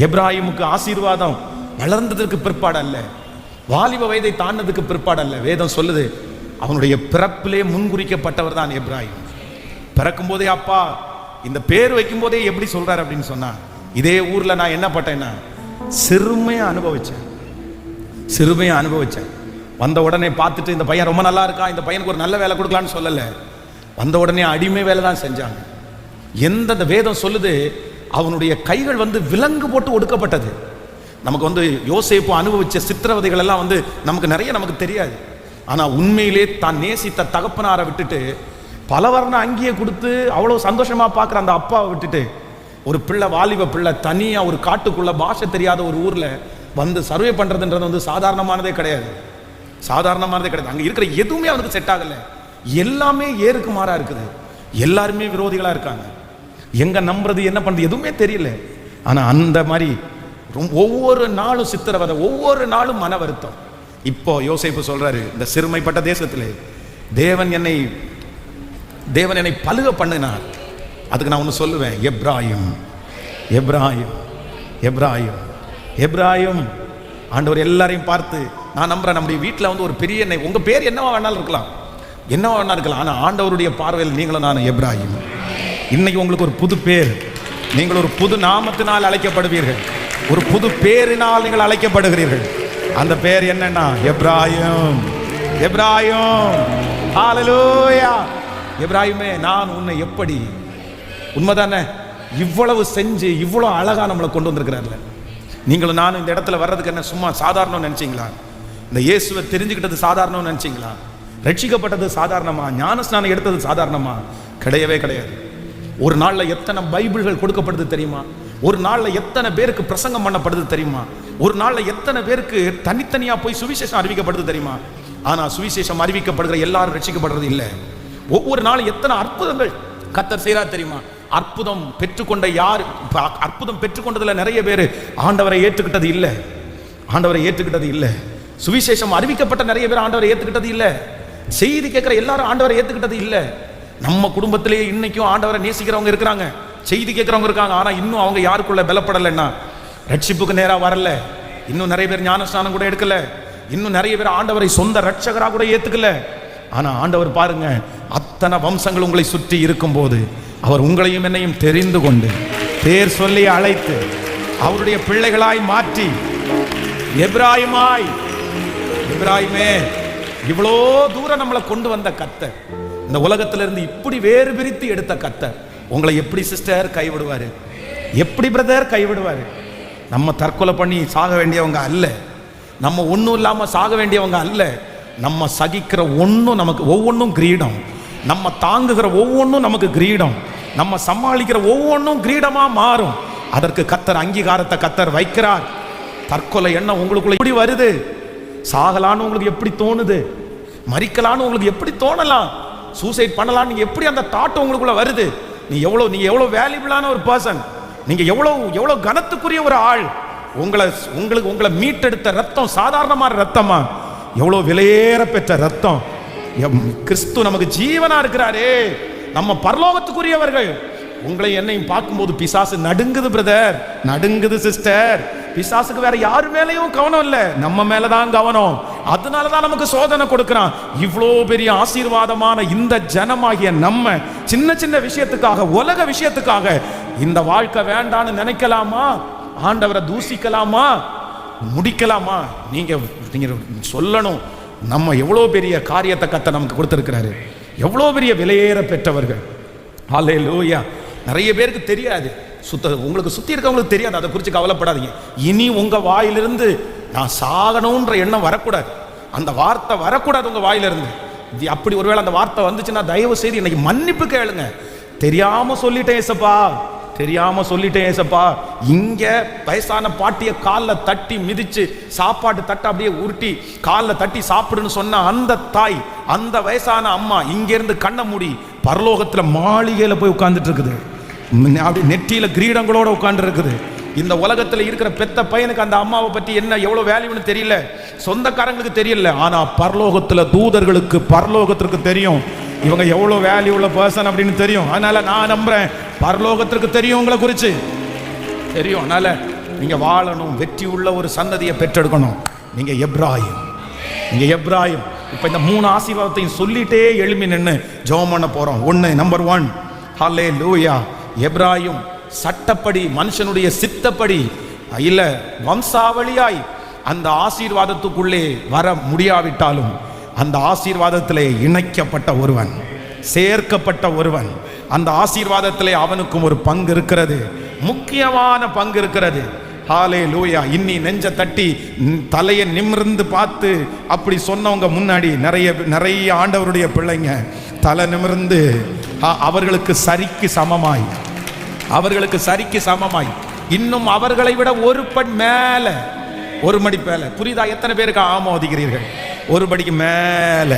எப்ராஹிமுக்கு ஆசீர்வாதம் வளர்ந்ததற்கு பிற்பாடு அல்ல, வாலிப வயதை தாண்டதுக்கு பிற்பாடு அல்ல. வேதம் சொல்லுது, அவனுடைய பிறப்பிலே முன்குறிக்கப்பட்டவர் தான் எப்ராஹிம். பிறக்கும் போதே அப்பா இந்த பேர் வைக்கும் போதே எப்படி சொல்றாரு அப்படின்னு சொன்னா, இதே ஊர்ல நான் என்ன பட்டேன்னா சிறுமையை அனுபவிச்சேன், சிறுமையை அனுபவிச்சேன். வந்த உடனே பார்த்துட்டு இந்த பையன் ரொம்ப நல்லா இருக்கான், இந்த பையனுக்கு ஒரு நல்ல வேலை கொடுக்கலான்னு சொல்லல. வந்த உடனே அடிமை வேலை தான் செஞ்சாங்க. எந்த வேதம் சொல்லுது, அவனுடைய கைகள் வந்து விலங்கு போட்டு ஒடுக்கப்பட்டது. நமக்கு வந்து யோசேப்பு அனுபவிச்ச சித்திரவதைகள் எல்லாம் வந்து நமக்கு நிறைய நமக்கு தெரியாது. ஆனா உண்மையிலே தான் நேசித்த தகப்பனாரை விட்டுட்டு பலவர்ண அங்கேயே கொடுத்து அவ்வளவு சந்தோஷமா பார்க்குற அந்த அப்பாவை விட்டுட்டு ஒரு பிள்ளை, வாலிப பிள்ளை தனியா ஒரு காட்டுக்குள்ள பாஷை தெரியாத ஒரு ஊர்ல வந்து சர்வே பண்றதுன்றது வந்து சாதாரணமானதே கிடையாது, சாதாரணமானதே கிடையாது. அங்க இருக்கிற எதுவுமே அவனுக்கு செட் ஆகல, எல்லாமே ஏருக்கு மாறா இருக்குது, எல்லாருமே விரோதிகளா இருக்காங்க. எங்க நம்புறது என்ன பண்றது எதுவுமே தெரியல. ஆனா அந்த மாதிரி ஒவ்வொரு நாளும் சித்திரவதை, ஒவ்வொரு நாளும் மன வருத்தம். இப்போ யோசேப்பு சொல்றாரு, இந்த சிறுமைப்பட்ட தேசத்திலே தேவன் என்னை பலுக பண்ணினார். அதுக்கு நான் ஒன்று சொல்லுவேன், எப்ராஹிம் எப்ராஹிம் எப்ராஹிம் எப்ராஹிம். ஆண்டவர் எல்லாரையும் பார்த்து, நான் நம்புறேன் நம்முடைய வீட்டில் வந்து ஒரு பெரிய உங்க பேர் என்னவா வேணாலும் இருக்கலாம், என்னவா வேணா இருக்கலாம், ஆனால் ஆண்டவருடைய பார்வையில் நீங்களும் நான் எப்ராஹிம். இன்னைக்கு உங்களுக்கு ஒரு புது பேர், நீங்கள் ஒரு புது நாமத்தினால் அழைக்கப்படுவீர்கள், ஒரு புது பேரினால் நீங்கள் அழைக்கப்படுகிறீர்கள். அந்த பேர் என்னன்னா எப்ராஹிம். எப்ராஹிம், ஹல்லேலூயா. எப்ராஹிமே, நான் உன்னை எப்படி, உண்மைதானே, இவ்வளவு செஞ்சு இவ்வளவு அழகா நம்மளை கொண்டு வந்திருக்கிறார்ல. நீங்களும் நானும் இந்த இடத்துல வர்றதுக்கு என்ன சும்மா சாதாரணம் நினைச்சீங்களா? இந்த இயேசுவை தெரிஞ்சுக்கிட்டது சாதாரணம் நினைச்சீங்களா? ரட்சிக்கப்பட்டது சாதாரணமா? ஞானஸ்நானம் எடுத்தது சாதாரணமா? கிடையவே கிடையாது. ஒரு நாள்ல எத்தனை பைபிள்கள் கொடுக்கப்படுது தெரியுமா? ஒரு நாள்ல எத்தனை பேருக்கு பிரசங்கம் பண்ணப்படுது தெரியுமா? ஒரு நாள்ல எத்தனை பேருக்கு தனித்தனியா போய் சுவிசேஷம் அறிவிக்கப்படுது தெரியுமா? ஆனா சுவிசேஷம் அறிவிக்கப்படுகிற எல்லாரும் ரட்சிக்கப்படுறது இல்லை. ஒவ்வொரு நாளும் எத்தனை அற்புதங்கள் கர்த்தர் செய்றார் தெரியுமா? அற்புதம் பெற்றுக்கொண்ட யார், அற்புதம் பெற்றுக்கொண்டதுல நிறைய பேர் ஆண்டவரை ஏற்றுக்கிட்டது இல்லை. ஆண்டவரை ஏற்றுக்கிட்டது இல்லை. சுவிசேஷம் அறிவிக்கப்பட்ட நிறைய பேர் ஆண்டவரை ஏற்றுக்கிட்டது இல்லை. செய்தி கேட்கிற எல்லாரும் ஆண்டவரை ஏற்றுக்கிட்டது இல்லை. நம்ம குடும்பத்திலேயே இன்னைக்கும் ஆண்டவரை நேசிக்கிறவங்க இருக்கிறாங்க, செய்தி கேட்கிறவங்க இருக்காங்க. ஆனா இன்னும் அவங்க யாருக்குள்ள பலப்படலைன்னா, ரட்சிப்புக்கு நேரா வரல. இன்னும் நிறைய பேர் ஞானஸ்நானம் கூட எடுக்கல. இன்னும் நிறைய பேர் ஆண்டவரை சொந்த ரட்சகராக கூட ஏத்துக்கல. ஆனா ஆண்டவர் பாருங்க, அத்தனை வம்சங்கள் உங்களை சுற்றி இருக்கும் போது அவர் உங்களையும் என்னையும் தெரிந்து கொண்டு பேர் சொல்லி அழைத்து அவருடைய பிள்ளைகளாய் மாற்றி, எப்ராயிமே இவ்வளோ தூரம் நம்மளை கொண்டு வந்த கர்த்தர், இந்த உலகத்திலிருந்து இப்படி வேறு பிரித்து எடுத்த கர்த்தர் உங்களை எப்படி சிஸ்டர் கைவிடுவாரு? எப்படி பிரதர் கைவிடுவாரு? நம்ம தற்கொலை பண்ணி சாக வேண்டியவங்க அல்ல, நம்ம ஒன்றும் இல்லாமல் சாக வேண்டியவங்க அல்ல. நம்ம சகிக்கிற ஒன்றும் நமக்கு ஒவ்வொன்றும் கிரீடம், நம்ம தாங்குகிற ஒவ்வொன்றும் நமக்கு கிரீடம், நம்ம சமாளிக்கிற ஒவ்வொன்றும் கிரீடமா மாறும். அதற்கு கர்த்தர் அங்கீகாரத்தை கர்த்தர் வைக்கிறார். தற்கொலை எண்ணம் உங்களுக்குள்ள எப்படி வருது? சாகலான்னு உங்களுக்கு எப்படி தோணுது? மரிக்கலான்னு உங்களுக்கு எப்படி தோணலாம்? சூசைட் பண்ணலான்னு நீங்க எப்படி அந்த தாட் உங்களுக்குள்ள வருது? நீங்க எவ்வளவு வேல்யூபிளான ஒரு பர்சன், நீங்க எவ்வளவு கனத்துக்குரிய ஒரு ஆள். உங்களை மீட்டெடுத்த ரத்தம் சாதாரணமான ரத்தமா? எவ்வளவு விலையேற பெற்ற ரத்தம். கிறிஸ்து நமக்கு ஜீவனா இருக்கிறாரே, நம்ம பரலோகத்துக்குரியவர்கள். உங்களை என்னையும் பார்க்கும்போது பிசாசு நடுங்குது பிரதர், நடுங்குது சிஸ்டர். பிசாசுக்கு வேற யாரு மேலேயும் கவனம் இல்லை, நம்ம மேலதான் கவனம். அதனாலதான் நமக்கு சோதனை கொடுக்கிறான். இவ்வளோ பெரிய ஆசீர்வாதமான இந்த ஜனமாகிய நம்ம சின்ன சின்ன விஷயத்துக்காக, உலக விஷயத்துக்காக இந்த வாழ்க்கை வேண்டான்னு நினைக்கலாமா? ஆண்டவரை தூசிக்கலாமா? முடிக்கலாமா? நீங்க சொல்லணும், நம்ம எவ்வளோ பெரிய காரியத்தை கர்த்தர் நமக்கு கொடுத்திருக்கிறாரு, எவ்வளோ பெரிய விலையேற பெற்றவர்கள். ஹல்லேலூயா. நிறைய பேருக்கு தெரியாது, உங்களுக்கு சுத்தி இருக்கவங்களுக்கு தெரியாது. அதை குறித்து கவலைப்படாதீங்க. இனி உங்க வாயிலிருந்து நான் சாகணும்ன்ற எண்ணம் வரக்கூடாது, அந்த வார்த்தை வரக்கூடாது உங்க வாயிலிருந்து. அப்படி ஒருவேளை அந்த வார்த்தை வந்துச்சுன்னா தயவு செய்து இன்னைக்கு மன்னிப்பு கேளுங்க. தெரியாம சொல்லிட்டேன் ஏசப்பா, தெரியாம சொல்லிட்டேன் ஏசப்பா. இங்க வயசான பாட்டிய காலில் தட்டி மிதிச்சு சாப்பாட்டு தட்டை அப்படியே உருட்டி காலில் தட்டி சாப்பிடுன்னு சொன்ன அந்த தாய், அந்த வயசான அம்மா இங்க இருந்து கண்ணை மூடி பரலோகத்துல மாளிகையில போய் உட்கார்ந்துட்டு இருக்குது. அப்படி நெற்றியில கிரீடங்களோட உட்கார்ந்து இருக்குது. இந்த உலகத்துல இருக்கிற பெத்த பையனுக்கு அந்த அம்மாவை பற்றி என்ன எவ்வளவு வேல்யூன்னு தெரியல, சொந்தக்காரங்களுக்கு தெரியல. ஆனா பரலோகத்துல தூதர்களுக்கு, பரலோகத்திற்கு தெரியும் இவங்க எவ்வளவு வேல்யூ உள்ள பர்சன் அப்படின்னு தெரியும். அதனால நான் நம்புறேன், பரலோகத்திற்கு தெரியும், உங்களை குறிச்சு தெரியும். அதனால நீங்க வாழணும், வெற்றி உள்ள ஒரு சந்ததியை பெற்றெடுக்கணும். நீங்க எப்ராயிம், நீங்க எப்ராயிம். இப்ப இந்த 3 ஆசீர்வாதத்தையும் சொல்லிட்டே எழுப்பி நின்று ஜெபம் பண்ண போறோம். 1, நம்பர் 1, ஹல்லேலூயா. எப்ராயிம் சட்டப்படி, மனுஷனுடைய சித்தப்படி இல்ல, வம்சாவளியாய் அந்த ஆசீர்வாதத்துக்குள்ளே வர முடியாவிட்டாலும் அந்த ஆசீர்வாதத்திலே இணைக்கப்பட்ட ஒருவன், சேர்க்கப்பட்ட ஒருவன். அந்த ஆசீர்வாதத்திலே அவனுக்கும் ஒரு பங்கு இருக்கிறது, முக்கியமான பங்கு இருக்கிறது. ஹல்லேலூயா. இன்னி நெஞ்ச தட்டி தலையை நிமிர்ந்து பார்த்து அப்படி சொன்னவங்க முன்னாடி நிறைய ஆண்டவருடைய பிள்ளைங்க தலை நிமிர்ந்து அவர்களுக்கு சரிக்கு சமமாய், அவர்களுக்கு சரிக்கு சமமாய், இன்னும் அவர்களை விட ஒரு படி மேல, ஒரு மடி மேல. புரியுதா? எத்தனை பேருக்கு ஆமோதிக்கிறீர்கள்? ஒரு படிக்கு மேல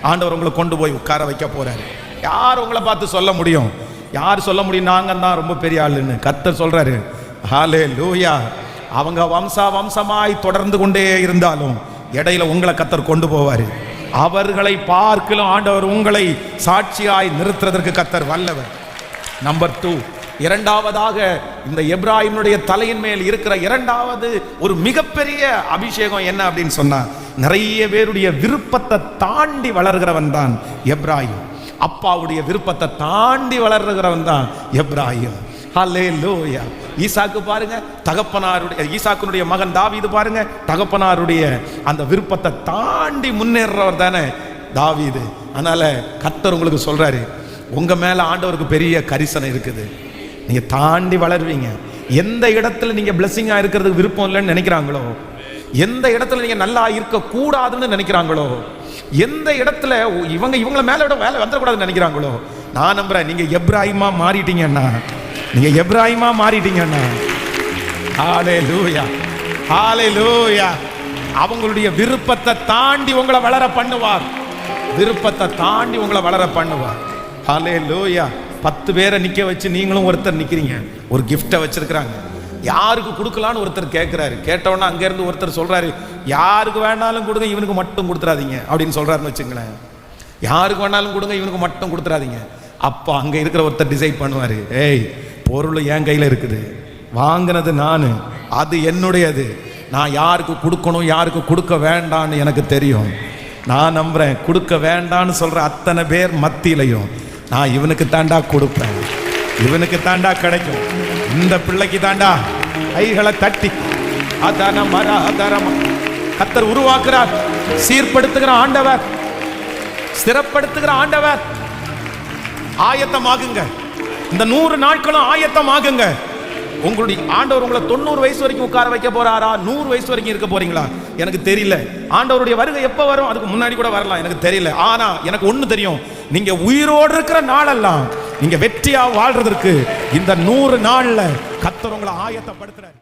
ஆண்டவர் உங்களை கொண்டு போய் உட்கார வைக்க போறாரு. யார் உங்களை பார்த்து சொல்ல முடியும்? யார் சொல்ல முடியும் நாங்க தான் ரொம்ப பெரிய ஆளுன்னு? கர்த்தர் சொல்றாரு. ஹல்லேலூயா. அவங்க வம்சமாய் தொடர்ந்து கொண்டே இருந்தாலும் இடையில உங்களை கர்த்தர் கொண்டு போவாரு. அவர்களை பார்க்கலாம் ஆண்டவர் உங்களை சாட்சியாய் நிறுத்துறதற்கு கர்த்தர் வல்லவர். நம்பர் 2, இரண்டாவதாக இந்த எப்ராயிமுடைய தலையின் மேல் இருக்கிற இரண்டாவது ஒரு மிகப்பெரிய அபிஷேகம் என்ன அப்படின்னு சொன்னா, நிறைய பேருடைய விருப்பத்தை தாண்டி வளர்கிறவன் தான் எப்ராயிம். அப்பாவுடைய விருப்பத்தை தாண்டி வளர்கிறவன் தான் எப்ராயிம். ஹல்லேலூயா. ஈசாக்கு பாருங்க, தகப்பனாருடைய, ஈசாக்குனுடைய மகன் தாவீது பாருங்க, தகப்பனாருடைய அந்த விருப்பத்தை தாண்டி முன்னேறவர் தானே தாவீது. அதனால கர்த்தர் உங்களுக்கு சொல்றாரு, உங்க மேல ஆண்டவருக்கு பெரிய கரிசனை இருக்குது, நீங்க தாண்டி வளருவீங்க. எந்த இடத்துல நீங்க பிளெஸிங்கா இருக்கிறதுக்கு விருப்பம் இல்லைன்னு நினைக்கிறாங்களோ, எந்த இடத்துல நீங்க நல்லா இருக்க கூடாதுன்னு நினைக்கிறாங்களோ, எந்த இடத்துல இவங்கள மேல விட வேலை வந்துடக்கூடாதுன்னு நினைக்கிறாங்களோ, நான் நம்புறேன் நீங்க எப்ராயிமா மாறிட்டீங்கன்னா நீங்க எப்ராஹிமா மாறிட்டீங்கன்னா. ஹalleluya, ஹalleluya. அவங்களுடைய விருப்பத்தை தாண்டி உங்களை வளர பண்ணுவார். விருப்பத்தை தாண்டி உங்களை வளர பண்ணுவார். ஹalleluya. 10 பேரை நிக்க வச்சு நீங்களும் ஒருத்தர் நிக்கிறீங்க. ஒரு கிஃப்டை வச்சிருக்கிறாங்க. யாருக்கு கொடுக்கலான்னு ஒருத்தர் கேட்கிறாரு. கேட்டவொன்னே அங்க இருந்து ஒருத்தர் சொல்றாரு, யாருக்கு வேணாலும் கொடுங்க, இவனுக்கு மட்டும் கொடுத்துறாதீங்க அப்படின்னு சொல்றாருன்னு வச்சுங்களேன். யாருக்கு வேணாலும் கொடுங்க, இவனுக்கு மட்டும் கொடுத்துறாதீங்க. அப்போ அங்க இருக்கிற ஒருத்தர் டிசைட் பண்ணுவாரு, ஏய் பொருள் என் கையில இருக்குது, வாங்கினது நானு, அது என்னுடையது, நான் யாருக்கு கொடுக்கணும் யாருக்கு கொடுக்க வேண்டான்னு எனக்கு தெரியும். நான் நம்புறேன், கொடுக்க வேண்டான்னு சொல்ற அத்தனை பேர் மத்தியிலையும் நான் இவனுக்கு தாண்டா கொடுப்பேன், இவனுக்கு தாண்டா கிடைக்கும், இந்த பிள்ளைக்கு தாண்டா. கைகளை தட்டி அதான மர ஆதாரமா கர்த்தர் உருவாக்குறார். சீர்படுத்துகிற ஆண்டவர், ஸ்திரப்படுத்துகிற ஆண்டவர். ஆயத்தமாகுங்க. இந்த 100 நாட்களும் ஆயத்தமாகுங்க. உங்களுடைய ஆண்டவர் உங்களை 90 வயசு வரைக்கும் உட்கார வைக்க போறாரா, 100 வயசு வரைக்கும் இருக்க போறீங்களா எனக்கு தெரியல. ஆண்டவருடைய வருகை எப்ப வரும், அதுக்கு முன்னாடி கூட வரலாம், எனக்கு தெரியல. ஆனா எனக்கு ஒண்ணு தெரியும், நீங்க உயிரோடு இருக்கிற நாளெல்லாம் நீங்க வெற்றியா வாழ்றதற்கு இந்த 100 நாள்ல கர்த்தர் உங்களை ஆயத்தப்படுத்துறார்.